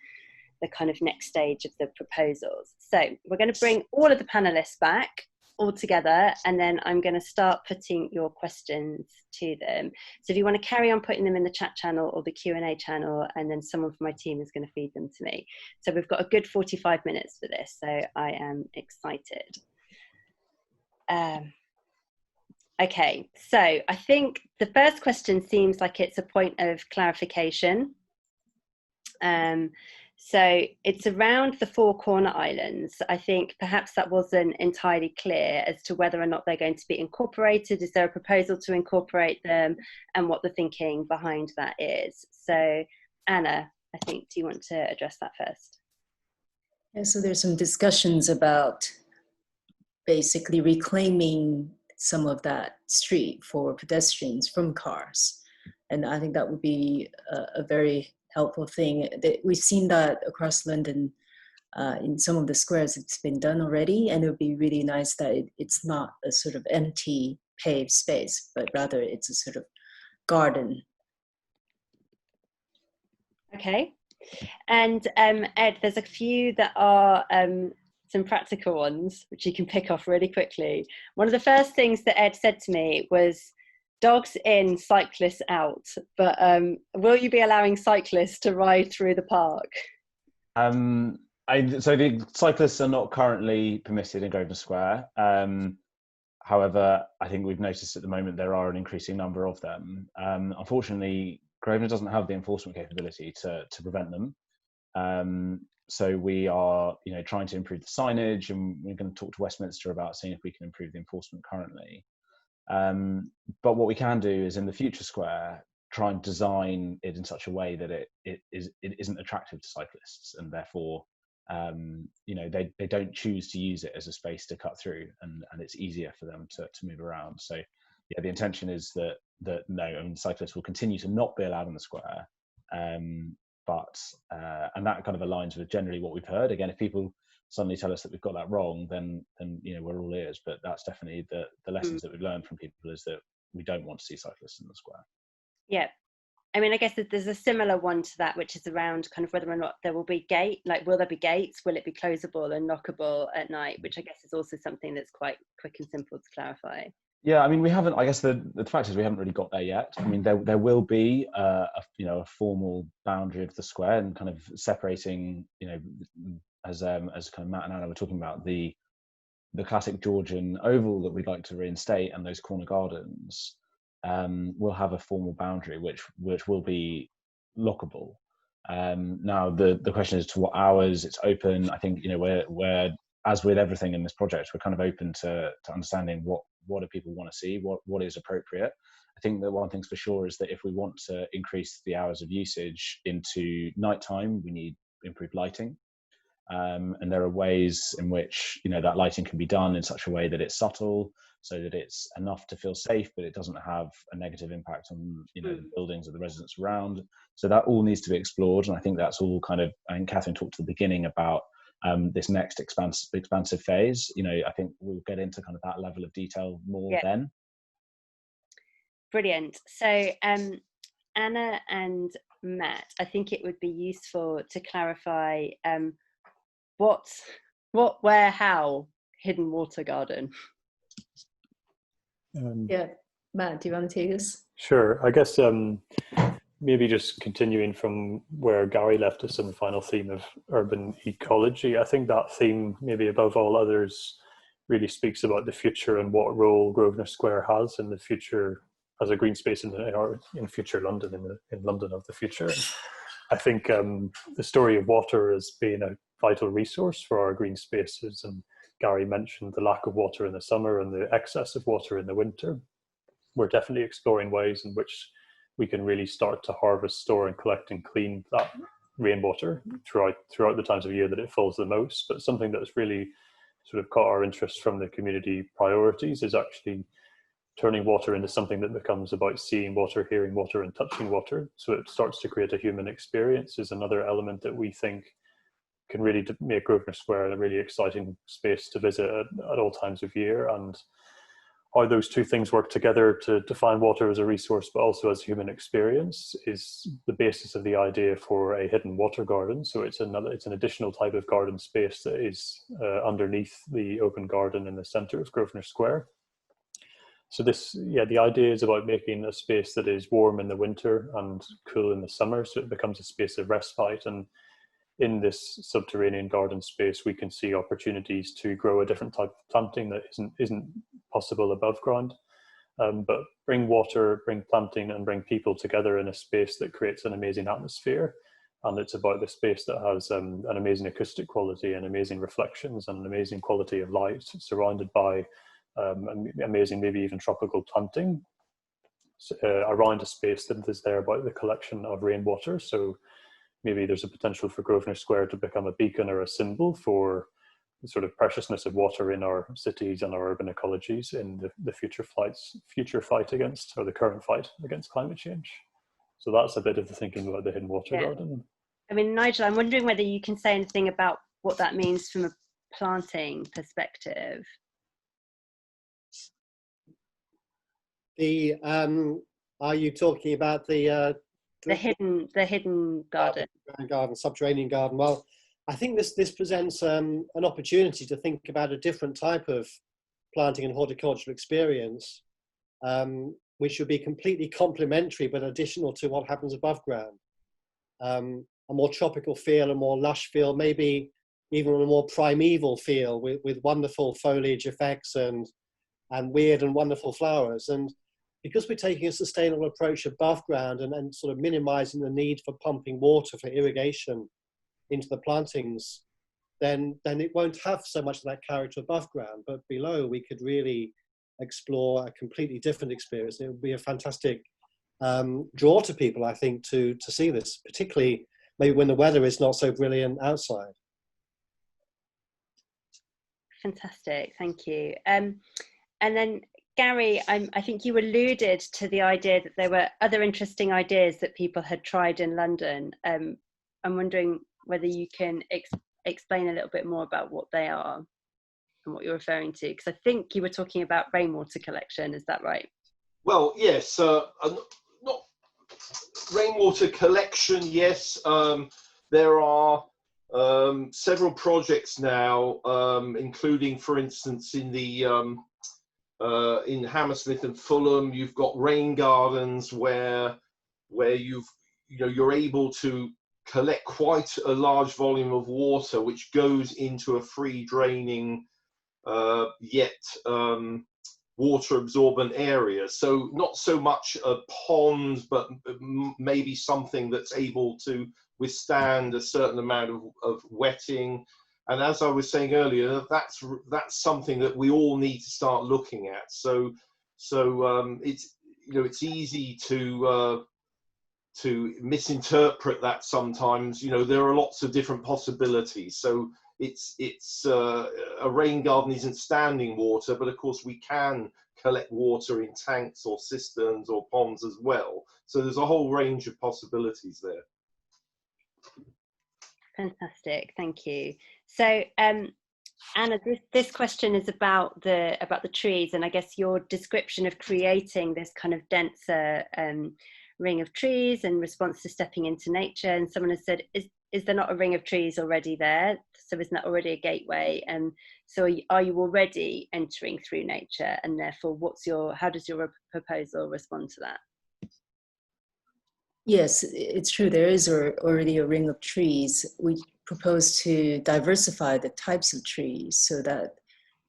kind of next stage of the proposals. So we're going to bring all of the panelists back all together, and then I'm going to start putting your questions to them. So if you want to carry on putting them in the chat channel or the Q&A channel, and then someone from my team is going to feed them to me. So we've got a good 45 minutes for this, so I am excited. Okay, so I think the first question seems like it's a point of clarification. So it's around the four corner islands. I think perhaps that wasn't entirely clear as to whether or not they're going to be incorporated. Is there a proposal to incorporate them, and what the thinking behind that is? So Anna, I think, do you want to address that first? Yeah, so there's some discussions about basically reclaiming some of that street for pedestrians from cars. And I think that would be a very helpful thing. We've seen that across London in some of the squares. It's been done already, and it would be really nice that it's not a sort of empty paved space, but rather it's a sort of garden. Okay, and Ed, there's a few that are some practical ones which you can pick off really quickly. One of the first things that Ed said to me was, dogs in, cyclists out. But will you be allowing cyclists to ride through the park? So the cyclists are not currently permitted in Grosvenor Square. However, I think we've noticed at the moment there are an increasing number of them. Unfortunately, Grosvenor doesn't have the enforcement capability to prevent them. So we are, trying to improve the signage, and we're going to talk to Westminster about seeing if we can improve the enforcement currently. But what we can do is in the future square, try and design it in such a way that it isn't attractive to cyclists, and therefore, they don't choose to use it as a space to cut through, and it's easier for them to move around. So yeah, the intention is that cyclists will continue to not be allowed in the square, and that kind of aligns with generally what we've heard. Again, if people suddenly tell us that we've got that wrong, then we're all ears. But that's definitely the lessons that we've learned from people, is that we don't want to see cyclists in the square. Yeah, I mean, I guess that there's a similar one to that, which is around kind of whether or not there will be will there be gates? Will it be closable and lockable at night? Which I guess is also something that's quite quick and simple to clarify. Yeah, I mean, we haven't. I guess the fact is we haven't really got there yet. I mean, there will be a formal boundary of the square, and kind of separating, as kind of Matt and Anna were talking about, the classic Georgian oval that we'd like to reinstate, and those corner gardens will have a formal boundary which will be lockable. Now the question is to what hours it's open. I think we're as with everything in this project, we're kind of open to understanding what do people want to see, what is appropriate. I think that one thing's for sure is that if we want to increase the hours of usage into nighttime, we need improve lighting. And there are ways in which, you know, that lighting can be done in such a way that it's subtle, so that it's enough to feel safe, but it doesn't have a negative impact on, you know, the buildings or the residents around. So that all needs to be explored. And I think that's all kind of, I think Catherine talked at the beginning about this next expansive phase. You know, I think we'll get into kind of that level of detail more then. Brilliant. So Anna and Matt, I think it would be useful to clarify what, where, how hidden water garden. Yeah, Matt, do you want to take this? Sure. I guess maybe just continuing from where Gary left us in the final theme of urban ecology, I think that theme, maybe above all others, really speaks about the future and what role Grosvenor Square has in the future as a green space in future London, in London of the future. I think the story of water has been a vital resource for our green spaces, and Gary mentioned the lack of water in the summer and the excess of water in the winter. We're definitely exploring ways in which we can really start to harvest, store and collect and clean that rainwater throughout the times of year that it falls the most. But something that's really sort of caught our interest from the community priorities is actually turning water into something that becomes about seeing water, hearing water and touching water. So it starts to create a human experience is another element that we think can really make Grosvenor Square a really exciting space to visit at all times of year. And how those two things work together to define water as a resource, but also as human experience, is the basis of the idea for a hidden water garden. So it's an additional type of garden space that is underneath the open garden in the centre of Grosvenor Square. So the idea is about making a space that is warm in the winter and cool in the summer, so it becomes a space of respite. And in this subterranean garden space, we can see opportunities to grow a different type of planting that isn't possible above ground, but bring water, bring planting, and bring people together in a space that creates an amazing atmosphere. And it's about the space that has an amazing acoustic quality and amazing reflections and an amazing quality of light, surrounded by amazing, maybe even tropical planting around a space that is there about the collection of rainwater. So maybe there's a potential for Grosvenor Square to become a beacon or a symbol for the sort of preciousness of water in our cities and our urban ecologies in the future fight against, or the current fight against climate change. So that's a bit of the thinking about the hidden water garden. I mean, Nigel, I'm wondering whether you can say anything about what that means from a planting perspective. Are you talking about the hidden garden? Subterranean garden. Well, I think this presents an opportunity to think about a different type of planting and horticultural experience, which would be completely complementary but additional to what happens above ground. A more tropical feel, a more lush feel, maybe even a more primeval feel with wonderful foliage effects and weird and wonderful flowers. And because we're taking a sustainable approach above ground and sort of minimizing the need for pumping water for irrigation into the plantings, then it won't have so much of that character above ground, but below we could really explore a completely different experience. It would be a fantastic draw to people, I think, to see this, particularly maybe when the weather is not so brilliant outside. Fantastic, thank you. And then Gary, I think you alluded to the idea that there were other interesting ideas that people had tried in London. I'm wondering whether you can explain a little bit more about what they are and what you're referring to, because I think you were talking about rainwater collection, is that right? Well, yes, not rainwater collection, yes. There are several projects now, including, for instance, in Hammersmith and Fulham, you've got rain gardens where you're able to collect quite a large volume of water, which goes into a free draining yet water absorbent area. So not so much a pond, but maybe something that's able to withstand a certain amount of wetting. And as I was saying earlier, that's something that we all need to start looking at. So it's easy to misinterpret that sometimes. You know, there are lots of different possibilities. So it's a rain garden isn't standing water, but of course we can collect water in tanks or cisterns or ponds as well. So there's a whole range of possibilities there. Fantastic, thank you. So Anna, this question is about the trees, and I guess your description of creating this kind of denser ring of trees in response to stepping into nature. And someone has said, is there not a ring of trees already there? So isn't that already a gateway? And so are you already entering through nature? And therefore, how does your proposal respond to that? Yes, it's true. There is already a ring of trees. We propose to diversify the types of trees so that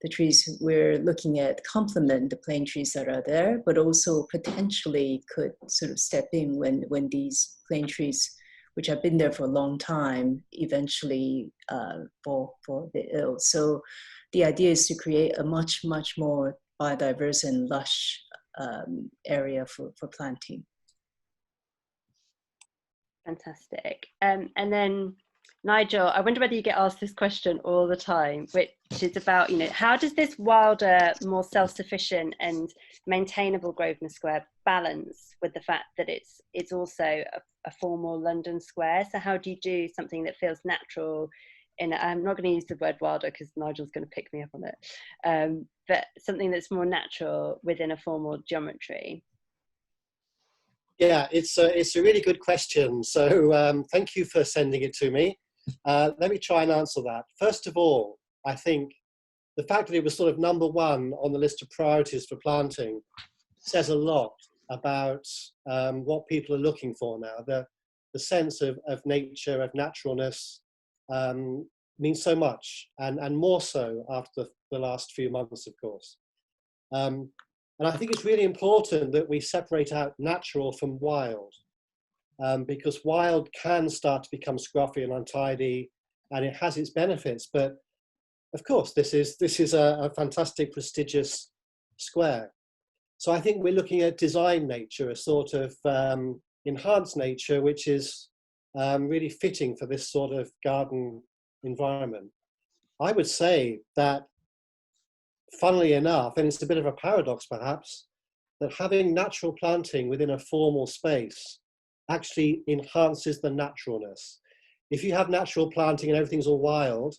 the trees we're looking at complement the plane trees that are there, but also potentially could sort of step in when these plane trees, which have been there for a long time, eventually fall ill. So the idea is to create a much more biodiverse and lush area for planting. Fantastic. And then Nigel, I wonder whether you get asked this question all the time, which is about, you know, how does this wilder, more self-sufficient and maintainable Grosvenor Square balance with the fact that it's also a formal London square? So how do you do something that feels natural I'm not going to use the word wilder because Nigel's going to pick me up on it, but something that's more natural within a formal geometry? Yeah, it's a really good question. So thank you for sending it to me. Let me try and answer that. First of all, I think the fact that it was sort of number one on the list of priorities for planting says a lot about what people are looking for now. The sense of nature, of naturalness means so much, and more so after the last few months, of course. And I think it's really important that we separate out natural from wild, because wild can start to become scruffy and untidy, and it has its benefits. But of course, this is a fantastic, prestigious square. So I think we're looking at design nature, a sort of enhanced nature, which is really fitting for this sort of garden environment. I would say that, funnily enough, and it's a bit of a paradox perhaps, that having natural planting within a formal space actually enhances the naturalness. If you have natural planting and everything's all wild,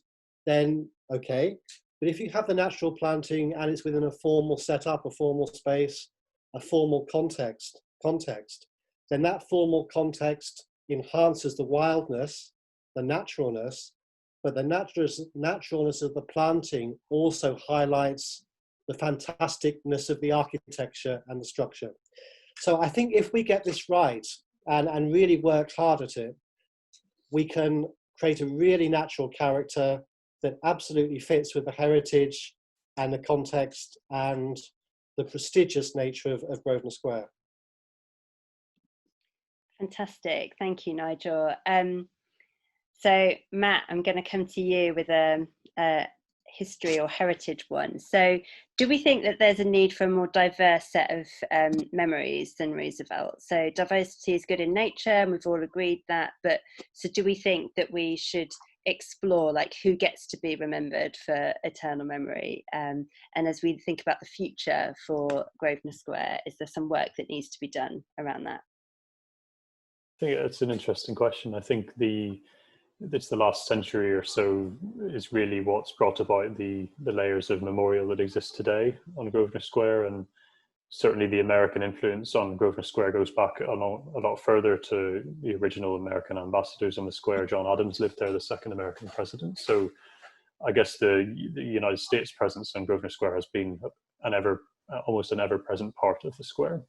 then okay. But if you have the natural planting and it's within a formal setup, a formal space, a formal context, then that formal context enhances the wildness, the naturalness, but the naturalness of the planting also highlights the fantasticness of the architecture and the structure. So I think if we get this right and really work hard at it, we can create a really natural character that absolutely fits with the heritage and the context and the prestigious nature of Grosvenor Square. Fantastic, thank you, Nigel. So Matt, I'm going to come to you with a history or heritage one. So do we think that there's a need for a more diverse set of memories than Roosevelt? So diversity is good in nature, and we've all agreed that, but so do we think that we should explore like who gets to be remembered for eternal memory? And as we think about the future for Grosvenor Square, is there some work that needs to be done around that? I think it's an interesting question. I think it's the last century or so is really what's brought about the layers of memorial that exist today on Grosvenor Square, and certainly the American influence on Grosvenor Square goes back a lot further to the original American ambassadors on the square. John Adams lived there, the second American president. So I guess the United States presence on Grosvenor Square has been almost an ever-present part of the square.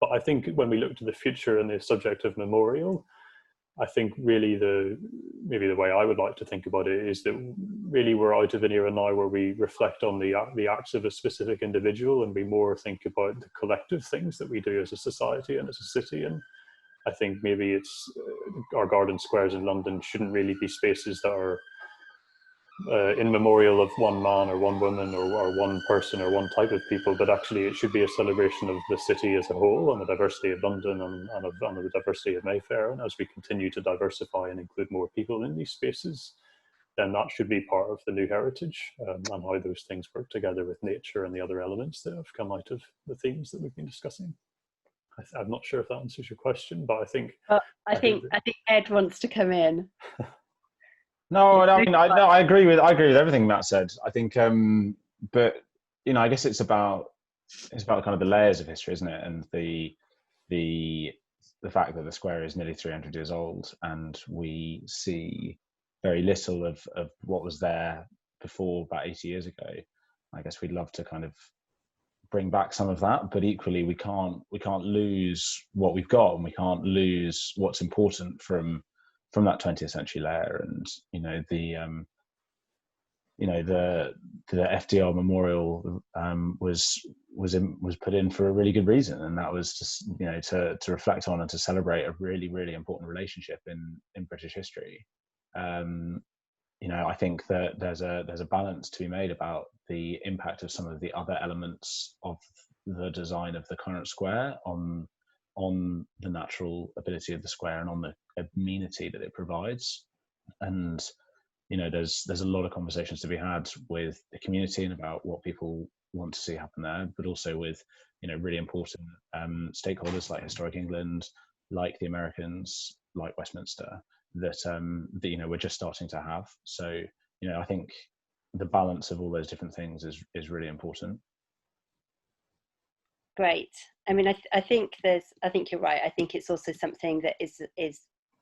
But I think when we look to the future and the subject of memorial, I think really maybe the way I would like to think about it is that really we're out of an era now where we reflect on the acts of a specific individual, and we more think about the collective things that we do as a society and as a city. And I think maybe it's our garden squares in London shouldn't really be spaces that are in memorial of one man or one woman or one person or one type of people, but actually it should be a celebration of the city as a whole and the diversity of London and the diversity of Mayfair. And as we continue to diversify and include more people in these spaces, then that should be part of the new heritage, and how those things work together with nature and the other elements that have come out of the themes that we've been discussing. I'm not sure if that answers your question, but I think I think Ed wants to come in. No, I mean, I agree with everything Matt said. I think, but you know, I guess it's about kind of the layers of history, isn't it? And the fact that the square is nearly 300 years old, and we see very little of what was there before about 80 years ago. I guess we'd love to kind of bring back some of that, but equally we can't lose what we've got, and we can't lose what's important from that 20th century layer. And the FDR memorial was put in for a really good reason, and that was just to reflect on and to celebrate a really, really important relationship in British history. I think that there's a balance to be made about the impact of some of the other elements of the design of the current square on the natural ability of the square and on the amenity that it provides. And there's a lot of conversations to be had with the community and about what people want to see happen there, but also with really important stakeholders like Historic England, like the Americans, like Westminster, that we're just starting to have. So I think the balance of all those different things is really important. Great. I mean, I think you're right. I think it's also something that is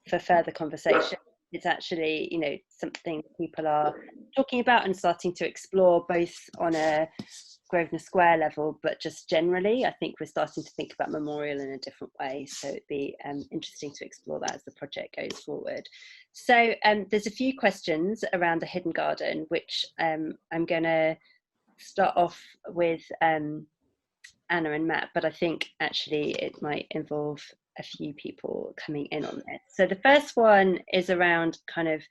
for further conversation. It's actually, something people are talking about and starting to explore, both on a Grosvenor Square level, but just generally. I think we're starting to think about memorial in a different way. So it'd be interesting to explore that as the project goes forward. So there's a few questions around the hidden garden, which I'm going to start off with Anna and Matt, but I think actually it might involve a few people coming in on this. So the first one is around kind of,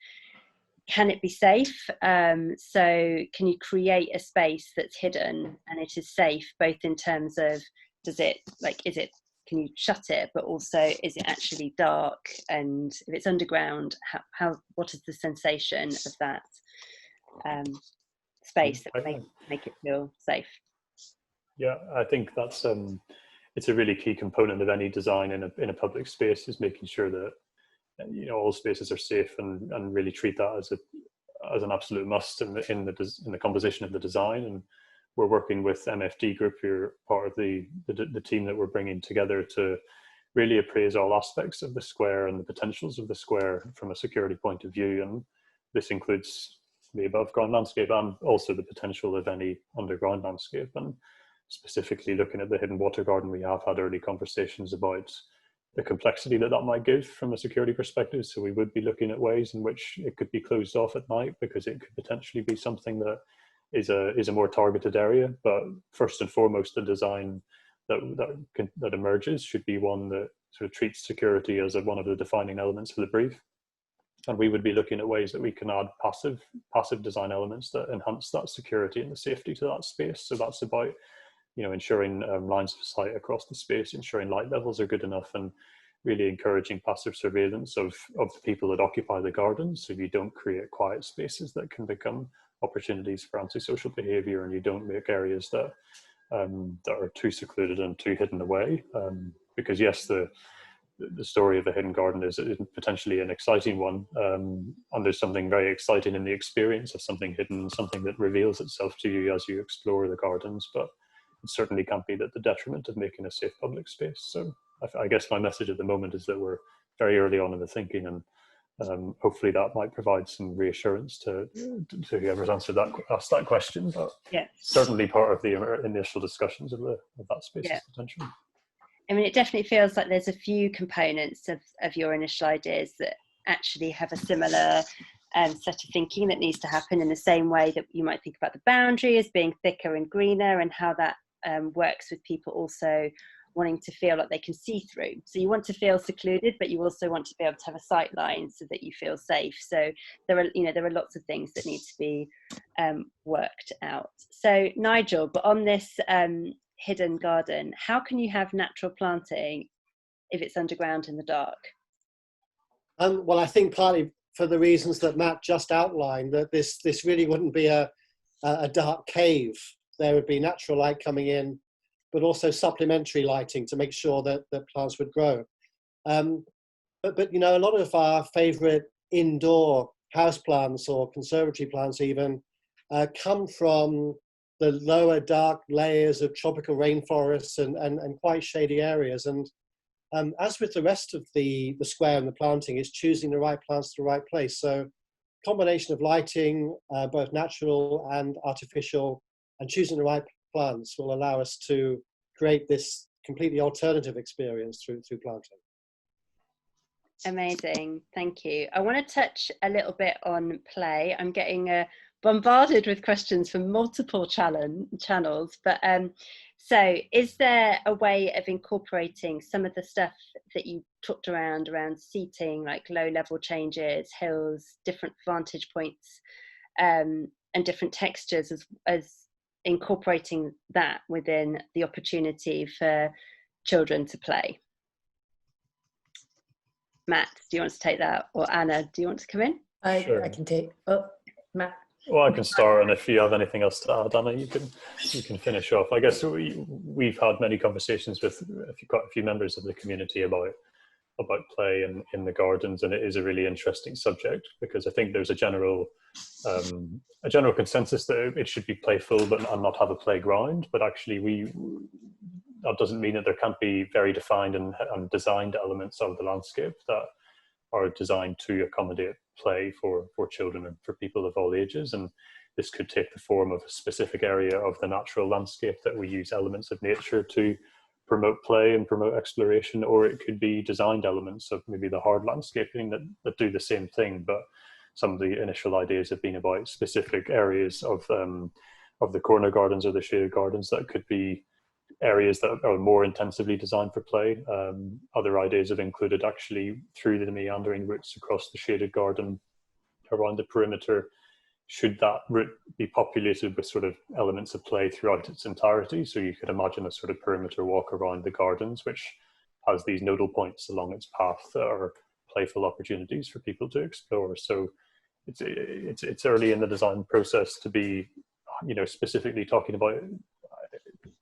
can it be safe? So can you create a space that's hidden and it is safe, both in terms of, can you shut it, but also is it actually dark? And if it's underground, what is the sensation of that space that would make it feel safe? Yeah, I think that's it's a really key component of any design in a public space, is making sure that all spaces are safe, and really treat that as an absolute must in the composition of the design. And we're working with MFD Group, who are part of the team that we're bringing together to really appraise all aspects of the square and the potentials of the square from a security point of view. And this includes the above ground landscape and also the potential of any underground landscape. And specifically looking at the hidden water garden, we have had early conversations about the complexity that might give from a security perspective. So we would be looking at ways in which it could be closed off at night, because it could potentially be something that is a more targeted area. But first and foremost, the design that emerges should be one that sort of treats security as one of the defining elements of the brief. And we would be looking at ways that we can add passive design elements that enhance that security and the safety to that space. So that's about ensuring lines of sight across the space, ensuring light levels are good enough, and really encouraging passive surveillance of the people that occupy the gardens. So you don't create quiet spaces that can become opportunities for antisocial behaviour, and you don't make areas that are too secluded and too hidden away. Because yes, the story of the hidden garden is potentially an exciting one, and there's something very exciting in the experience of something hidden, something that reveals itself to you as you explore the gardens. But it certainly can't be at the detriment of making a safe public space. So I guess my message at the moment is that we're very early on in the thinking, and hopefully that might provide some reassurance to whoever's asked that question. But yeah, certainly part of the initial discussions of that space's potential. I mean, it definitely feels like there's a few components of your initial ideas that actually have a similar set of thinking that needs to happen, in the same way that you might think about the boundary as being thicker and greener, and how that works with people also wanting to feel like they can see through. So you want to feel secluded, but you also want to be able to have a sight line so that you feel safe. So there are lots of things that need to be worked out. So Nigel, but on this hidden garden, how can you have natural planting if it's underground in the dark? Well, I think partly for the reasons that Matt just outlined, that this really wouldn't be a dark cave. There would be natural light coming in, but also supplementary lighting to make sure that plants would grow. But you know, a lot of our favourite indoor houseplants or conservatory plants even come from the lower dark layers of tropical rainforests and quite shady areas. And as with the rest of the square and the planting, it's choosing the right plants to the right place. So combination of lighting, both natural and artificial, and choosing the right plants will allow us to create this completely alternative experience through planting. Amazing, thank you. I want to touch a little bit on play. I'm getting bombarded with questions from multiple channels, but so is there a way of incorporating some of the stuff that you talked around seating, like low level changes, hills, different vantage points, and different textures, as incorporating that within the opportunity for children to play? Matt, do you want to take that? Or Anna, do you want to come in? Sure. I can take, Matt. Well, I can start, and if you have anything else to add, Anna, you can finish off. I guess we've had many conversations with quite a few members of the community about play in the gardens, and it is a really interesting subject because I think there's a general consensus that it should be playful but not have a playground. But actually, that doesn't mean that there can't be very defined and designed elements of the landscape that are designed to accommodate play for children and for people of all ages. And this could take the form of a specific area of the natural landscape that we use elements of nature to promote play and promote exploration, or it could be designed elements of maybe the hard landscaping that do the same thing. But some of the initial ideas have been about specific areas of the corner gardens or the shaded gardens that could be areas that are more intensively designed for play. Other ideas have included actually through the meandering routes across the shaded garden around the perimeter, should that route be populated with sort of elements of play throughout its entirety. So you could imagine a sort of perimeter walk around the gardens, which has these nodal points along its path that are playful opportunities for people to explore. So it's early in the design process to be, you know, specifically talking about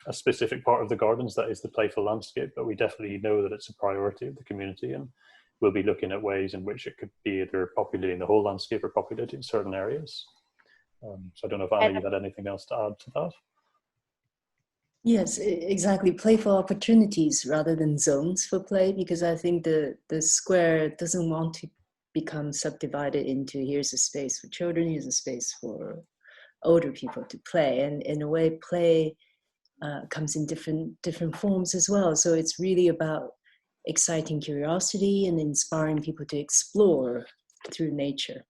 a specific part of the gardens that is the playful landscape, but we definitely know that it's a priority of the community, and we'll be looking at ways in which it could be either populating the whole landscape or populating certain areas. So I don't know if Anna, you had anything else to add to that? Yes, exactly. Playful opportunities rather than zones for play, because I think the square doesn't want to become subdivided into here's a space for children, here's a space for older people to play. And in a way, play comes in different forms as well. So it's really about exciting curiosity and inspiring people to explore through nature.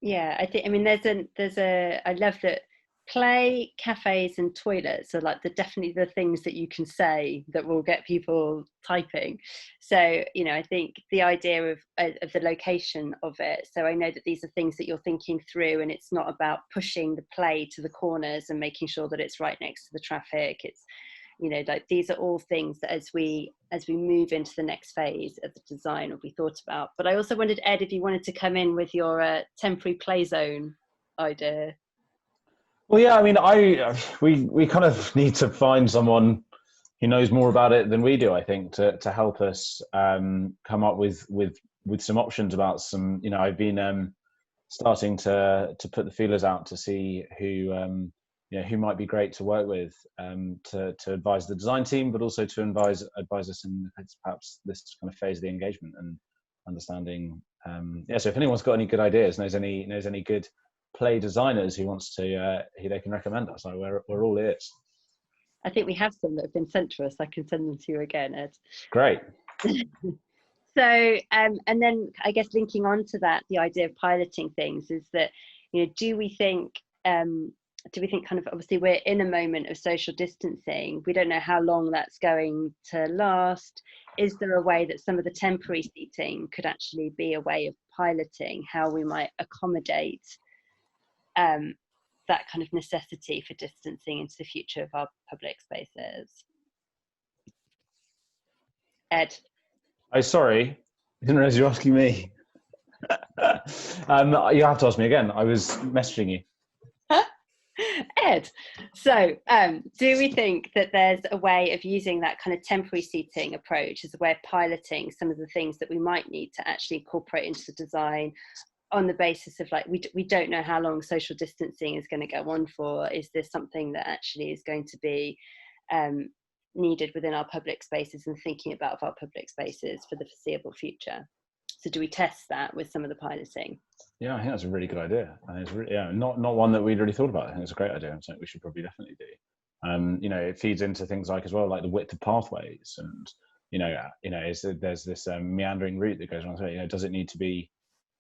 Yeah, I mean, I love that play, cafes and toilets are like definitely the things that you can say that will get people typing. So, you know, I think the idea of the location of it. So I know that these are things that you're thinking through, and it's not about pushing the play to the corners and making sure that it's right next to the traffic. It's, you know, like these are all things that as we move into the next phase of the design will be thought about. But I also wondered, Ed, if you wanted to come in with your temporary play zone idea. Well, yeah, I mean, we kind of need to find someone who knows more about it than we do, I think, to help us come up with some options about some, you know, I've been starting to put the feelers out to see who, you know, who might be great to work with, to advise the design team, but also to advise us in perhaps this kind of phase of the engagement and understanding. Yeah, so if anyone's got any good ideas, knows any good play designers who wants to, who they can recommend us, like we're all ears. I think we have some that have been sent to us. I can send them to you again, Ed. Great. So, and then I guess linking on to that, the idea of piloting things is that, you know, do we think do we think kind of, obviously we're in a moment of social distancing, we don't know how long that's going to last. Is there a way that some of the temporary seating could actually be a way of piloting how we might accommodate that kind of necessity for distancing into the future of our public spaces? Ed? Oh, sorry, I didn't realize you were asking me. You have to ask me again. I was messaging you. Ed, so do we think that there's a way of using that kind of temporary seating approach as a way of piloting some of the things that we might need to actually incorporate into the design, on the basis of, like, we don't know how long social distancing is going to go on for? Is this something that actually is going to be needed within our public spaces, and thinking about our public spaces for the foreseeable future? So do we test that with some of the piloting? Yeah, I think that's a really good idea. And it's really, yeah, not one that we'd really thought about. I think it's a great idea, and something we should probably definitely do. You know, it feeds into things like, as well, like the width of pathways, and there's this meandering route that goes on. So, you know, does it need to be?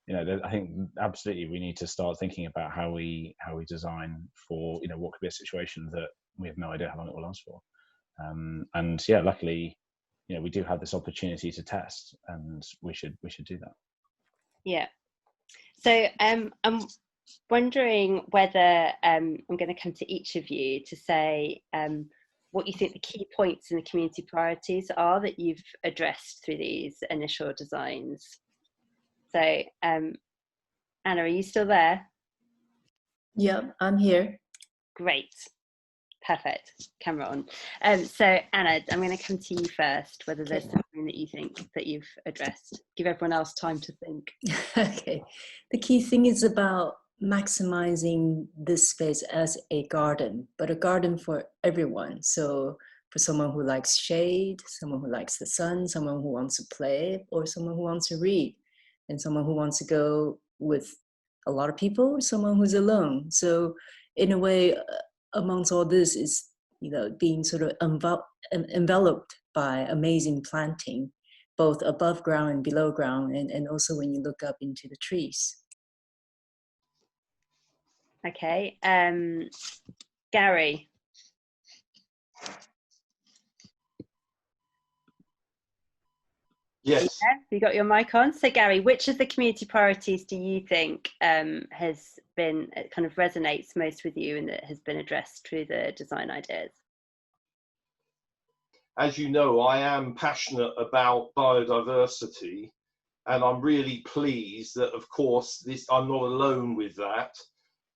You know, I think absolutely we need to start thinking about how we design for, you know, what could be a situation that we have no idea how long it will last for. And yeah, luckily, you know, we do have this opportunity to test, and we should do that. Yeah. So I'm wondering whether I'm going to come to each of you to say what you think the key points in the community priorities are that you've addressed through these initial designs. So Anna, are you still there? Yeah, I'm here. Great. Perfect. Camera on. So Anna, I'm going to come to you first, whether there's something that you think that you've addressed. Give everyone else time to think. Okay. The key thing is about maximizing this space as a garden, but a garden for everyone. So for someone who likes shade, someone who likes the sun, someone who wants to play, or someone who wants to read, and someone who wants to go with a lot of people, or someone who's alone. So in a way, amongst all this is, you know, being sort of enveloped by amazing planting, both above ground and below ground, and also when you look up into the trees. Okay. Gary. Yes. Yeah, you got your mic on. So Gary, which of the community priorities do you think has been, kind of resonates most with you and that has been addressed through the design ideas? As you know, I am passionate about biodiversity, and I'm really pleased that, of course, I'm not alone with that.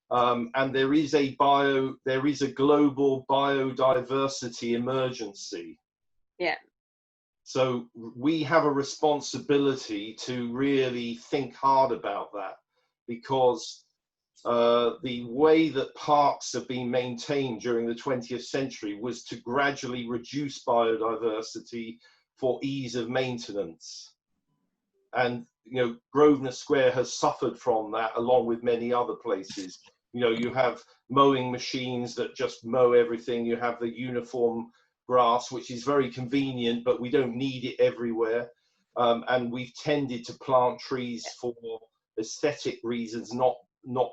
And there is a global biodiversity emergency. Yeah. So we have a responsibility to really think hard about that, because the way that parks have been maintained during the 20th century was to gradually reduce biodiversity for ease of maintenance. And, you know, Grosvenor Square has suffered from that, along with many other places. You know, you have mowing machines that just mow everything. You have the uniform grass, which is very convenient, but we don't need it everywhere. And we've tended to plant trees for aesthetic reasons, not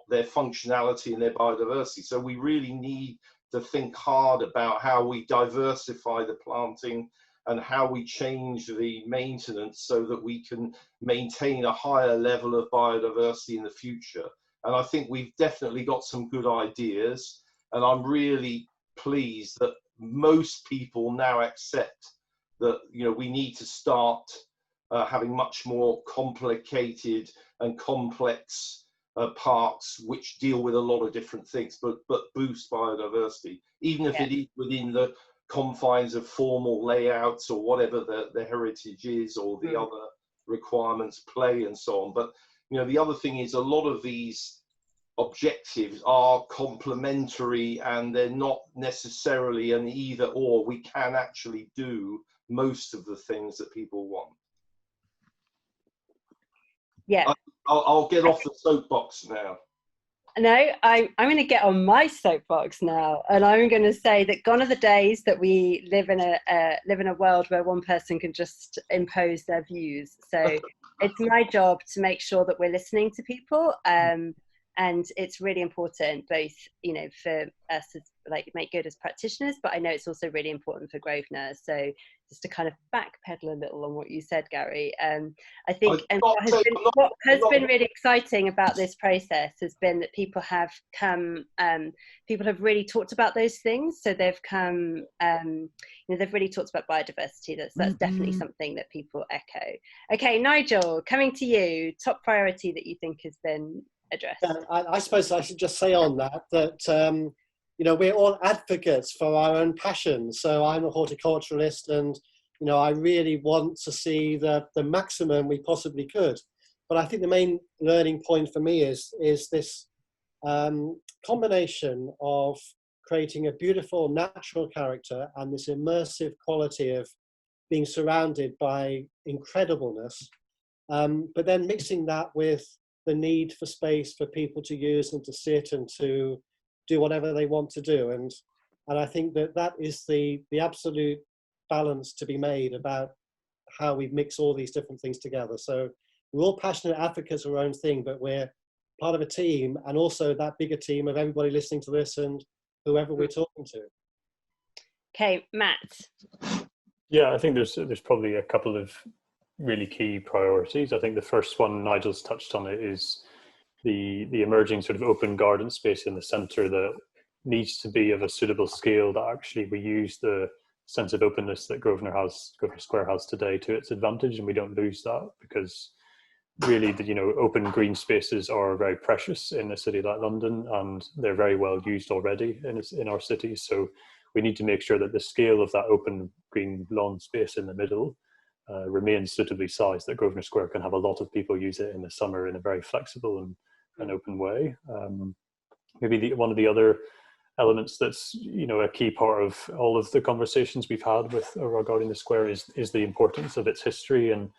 their functionality and their biodiversity. So we really need to think hard about how we diversify the planting and how we change the maintenance so that we can maintain a higher level of biodiversity in the future. And I think we've definitely got some good ideas, and I'm really pleased that most people now accept that, you know, we need to start having much more complicated and complex parks which deal with a lot of different things, but boost biodiversity, even if it is within the confines of formal layouts or whatever the heritage is, or the other requirements, play and so on. But, you know, the other thing is, a lot of these objectives are complementary, and they're not necessarily an either or. We can actually do most of the things that people want. Yeah. I'll get off the soapbox now. No, I'm going to get on my soapbox now, and I'm going to say that gone are the days that we live in a world where one person can just impose their views. So it's my job to make sure that we're listening to people, and And it's really important, both, you know, for us as like make good as practitioners, but I know it's also really important for Grosvenor. So just to kind of backpedal a little on what you said, Gary, I think, and what has been really exciting about this process has been that people have come, people have really talked about those things. So they've come, you know, they've really talked about biodiversity. That's definitely something that people echo. Okay, Nigel, coming to you, top priority that you think has been addressed. I suppose I should just say on that, you know, we're all advocates for our own passions. So I'm a horticulturalist, and, you know, I really want to see the maximum we possibly could. But I think the main learning point for me is this combination of creating a beautiful natural character and this immersive quality of being surrounded by incredibleness, but then mixing that with the need for space for people to use and to sit and to do whatever they want to do. And I think that is the absolute balance to be made about how we mix all these different things together. So we're all passionate advocates of our own thing, but we're part of a team, and also that bigger team of everybody listening to this and whoever we're talking to. Okay, Matt. Yeah, I think there's probably a couple of really key priorities. I think the first one, Nigel's touched on it, is the emerging sort of open garden space in the centre that needs to be of a suitable scale that actually we use the sense of openness that Grosvenor Square has today to its advantage, and we don't lose that, because really the, you know, open green spaces are very precious in a city like London, and they're very well used already in our cities. So we need to make sure that the scale of that open green lawn space in the middle remains suitably sized, that Grosvenor Square can have a lot of people use it in the summer in a very flexible and open way. Maybe one of the other elements that's, you know, a key part of all of the conversations we've had regarding the square is the importance of its history. And,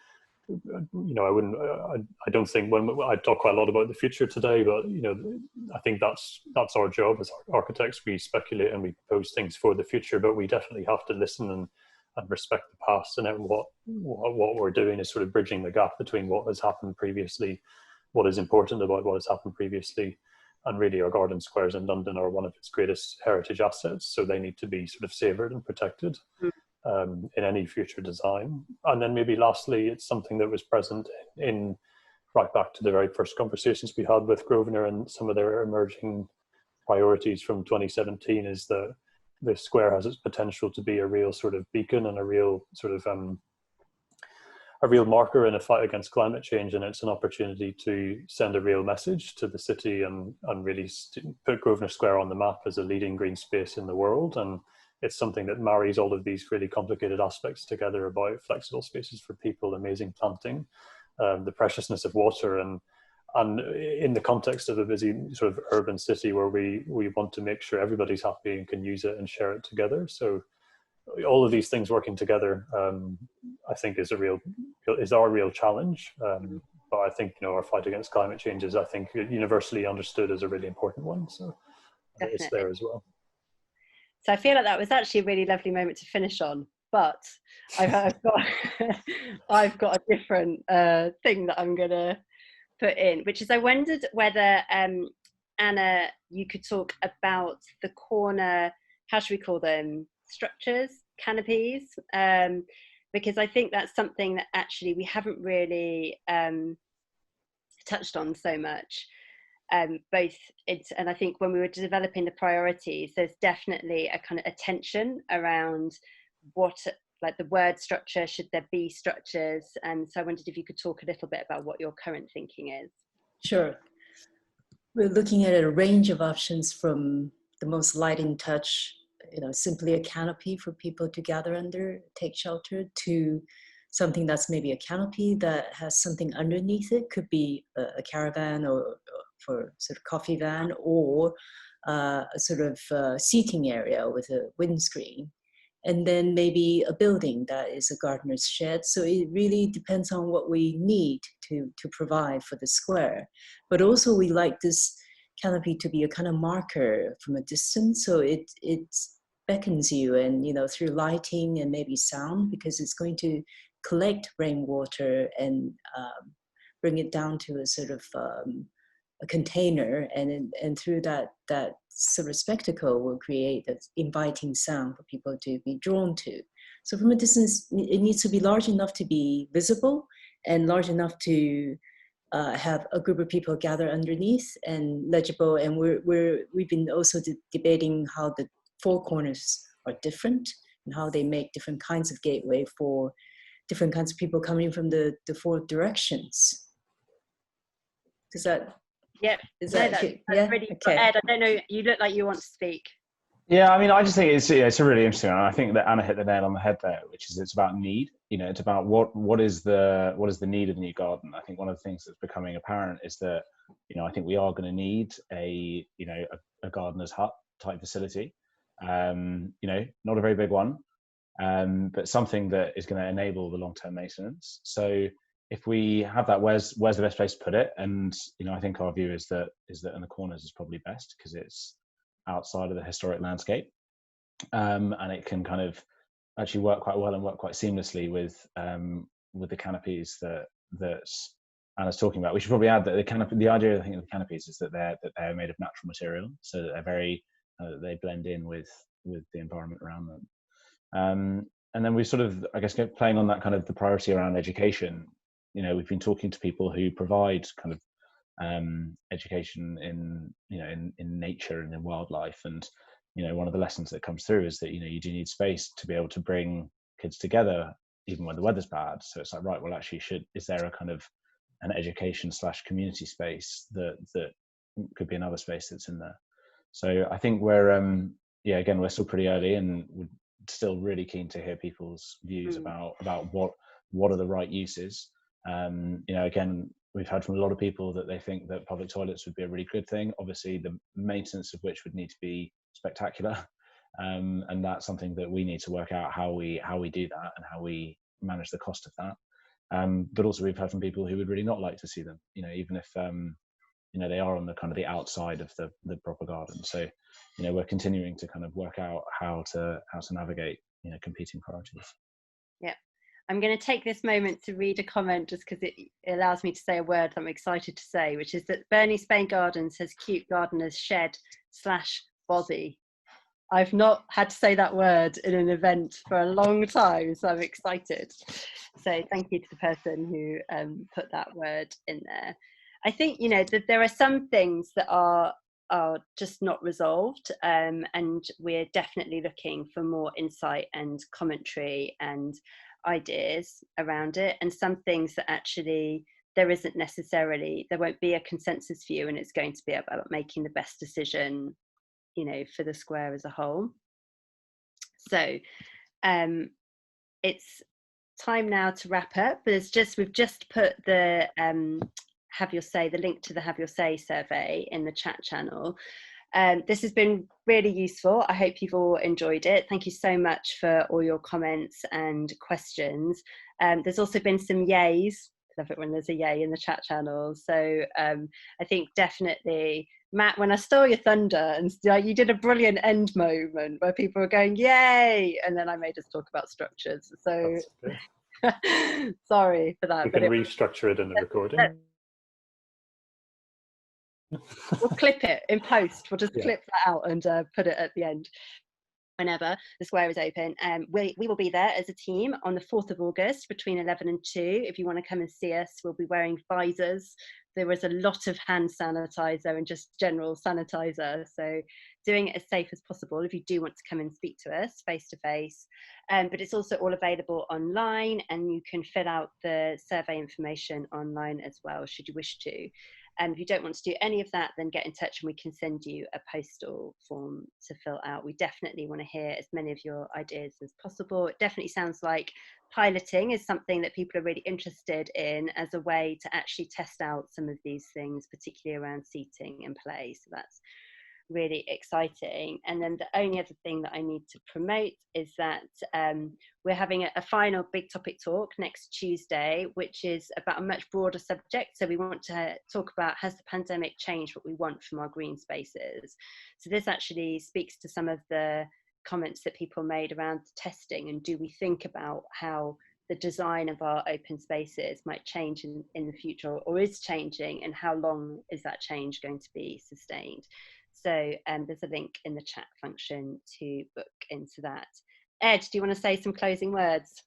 you know, I don't think, when I talk quite a lot about the future today, but, you know, I think that's our job as architects. We speculate and we propose things for the future, but we definitely have to listen and respect the past. And what we're doing is sort of bridging the gap between what has happened previously, what is important about what has happened previously, and really our garden squares in London are one of its greatest heritage assets, so they need to be sort of savoured and protected in any future design. And then maybe lastly, it's something that was present in right back to the very first conversations we had with Grosvenor and some of their emerging priorities from 2017, is that the square has its potential to be a real sort of beacon and a real sort of a real marker in a fight against climate change, and it's an opportunity to send a real message to the city and really put Grosvenor Square on the map as a leading green space in the world. And it's something that marries all of these really complicated aspects together about flexible spaces for people, amazing planting, the preciousness of water, and in the context of a busy sort of urban city where we want to make sure everybody's happy and can use it and share it together. So all of these things working together, I think is our real challenge. But I think, you know, our fight against climate change is, I think, universally understood as a really important one. So it's there as well. So I feel like that was actually a really lovely moment to finish on, but I've got a different thing that I'm going to put in, which is I wondered whether, Anna, you could talk about the corner, how should we call them, structures, canopies, because I think that's something that actually we haven't really touched on so much. And I think when we were developing the priorities, there's definitely a kind of attention around what, like the word structure, should there be structures? And so I wondered if you could talk a little bit about what your current thinking is. Sure. We're looking at a range of options, from the most light in touch, you know, simply a canopy for people to gather under, take shelter, to something that's maybe a canopy that has something underneath it. Could be a caravan or for sort of coffee van, or a sort of seating area with a windscreen. And then maybe a building that is a gardener's shed. So it really depends on what we need to provide for the square. But also we like this canopy to be a kind of marker from a distance. So it beckons you, and, you know, through lighting and maybe sound, because it's going to collect rainwater and bring it down to a sort of a container, and through that sort of spectacle will create that inviting sound for people to be drawn to. So from a distance, it needs to be large enough to be visible and large enough to have a group of people gather underneath and legible. And we've been also debating how the four corners are different and how they make different kinds of gateway for different kinds of people coming from the four directions. Does that? Yeah, Is no, that that's yeah? really Okay. Ed, I don't know, you look like you want to speak. Yeah, I mean, I just think it's a really interesting one. I think that Anna hit the nail on the head there, which is it's about need. You know, it's about what is the need of the new garden. I think one of the things that's becoming apparent is that, you know, I think we are going to need a gardener's hut type facility. You know, not a very big one, but something that is going to enable the long-term maintenance. So if we have that, where's the best place to put it? And, you know, I think our view is that in the corners is probably best because it's outside of the historic landscape, and it can kind of actually work quite well and work quite seamlessly with the canopies that Anna's talking about. We should probably add that the idea I think of the canopies is that they're made of natural material, so that they're very they blend in with the environment around them. And then we sort of, I guess, playing on that kind of the priority around education. You know, we've been talking to people who provide kind of education in nature and in wildlife, and you know, one of the lessons that comes through is that, you know, you do need space to be able to bring kids together even when the weather's bad. So it's like, right, well, actually, is there a kind of an education / community space that could be another space that's in there? So I think we're again, we're still pretty early, and we're still really keen to hear people's views about what are the right uses. You know, again, we've heard from a lot of people that they think that public toilets would be a really good thing. Obviously, the maintenance of which would need to be spectacular, and that's something that we need to work out how we do that and how we manage the cost of that. But also, we've heard from people who would really not like to see them. You know, even if you know, they are on the kind of the outside of the proper garden. So, you know, we're continuing to kind of work out how to navigate, you know, competing priorities. Yeah. I'm going to take this moment to read a comment just because it allows me to say a word that I'm excited to say, which is that Bernie Spain Gardens has cute gardeners shed / body. I've not had to say that word in an event for a long time, so I'm excited. So thank you to the person who put that word in there. I think, you know, that there are some things that are just not resolved, and we're definitely looking for more insight and commentary and ideas around it, and some things that actually there won't be a consensus view, and it's going to be about making the best decision, you know, for the square as a whole. So it's time now to wrap up, but we've just put the the link to the Have Your Say survey in the chat channel. This has been really useful. I hope you've all enjoyed it. Thank you so much for all your comments and questions. There's also been some yays. Love it when there's a yay in the chat channel. So I think definitely, Matt, when I stole your thunder, and you did a brilliant end moment where people were going, yay! And then I made us talk about structures. So sorry for that. We can restructure it in the recording. We'll clip it in post. We'll just clip that out and put it at the end whenever the square is open. We will be there as a team on the 4th of August between 11 and 2. If you want to come and see us, we'll be wearing visors. There was a lot of hand sanitizer and just general sanitizer. So doing it as safe as possible if you do want to come and speak to us face to face. But it's also all available online, and you can fill out the survey information online as well, should you wish to. And if you don't want to do any of that, then get in touch and we can send you a postal form to fill out. We definitely want to hear as many of your ideas as possible. It definitely sounds like piloting is something that people are really interested in as a way to actually test out some of these things, particularly around seating and play. So that's really exciting. And then the only other thing that I need to promote is that we're having a final big topic talk next Tuesday, which is about a much broader subject. So we want to talk about, has the pandemic changed what we want from our green spaces? So this actually speaks to some of the comments that people made around testing, and do we think about how the design of our open spaces might change in the future, or is changing, and how long is that change going to be sustained. So there's a link in the chat function to book into that. Ed, do you want to say some closing words?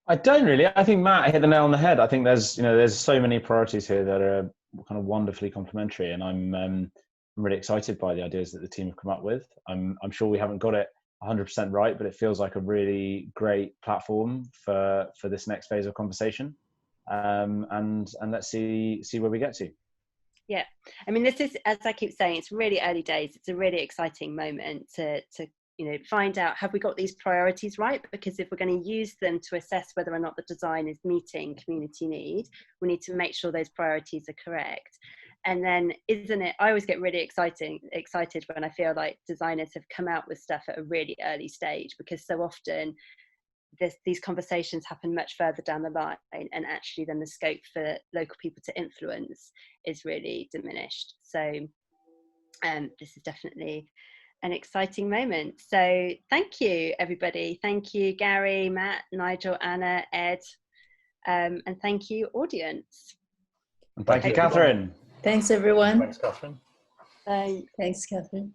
I don't really. I think Matt hit the nail on the head. I think there's so many priorities here that are kind of wonderfully complementary, and I'm really excited by the ideas that the team have come up with. I'm sure we haven't got it 100% right, but it feels like a really great platform for this next phase of conversation. And let's see where we get to. Yeah, I mean, this is, as I keep saying, it's really early days. It's a really exciting moment to find out, have we got these priorities right? Because if we're going to use them to assess whether or not the design is meeting community need, we need to make sure those priorities are correct. And then, isn't it, I always get really excited when I feel like designers have come out with stuff at a really early stage, because so often these conversations happen much further down the line, and actually then the scope for local people to influence is really diminished. So this is definitely an exciting moment. So thank you, everybody. Thank you, Gary, Matt, Nigel, Anna, Ed, and thank you, audience. And thank you, Catherine. Thanks, everyone. Thanks, Catherine. Thanks, Catherine.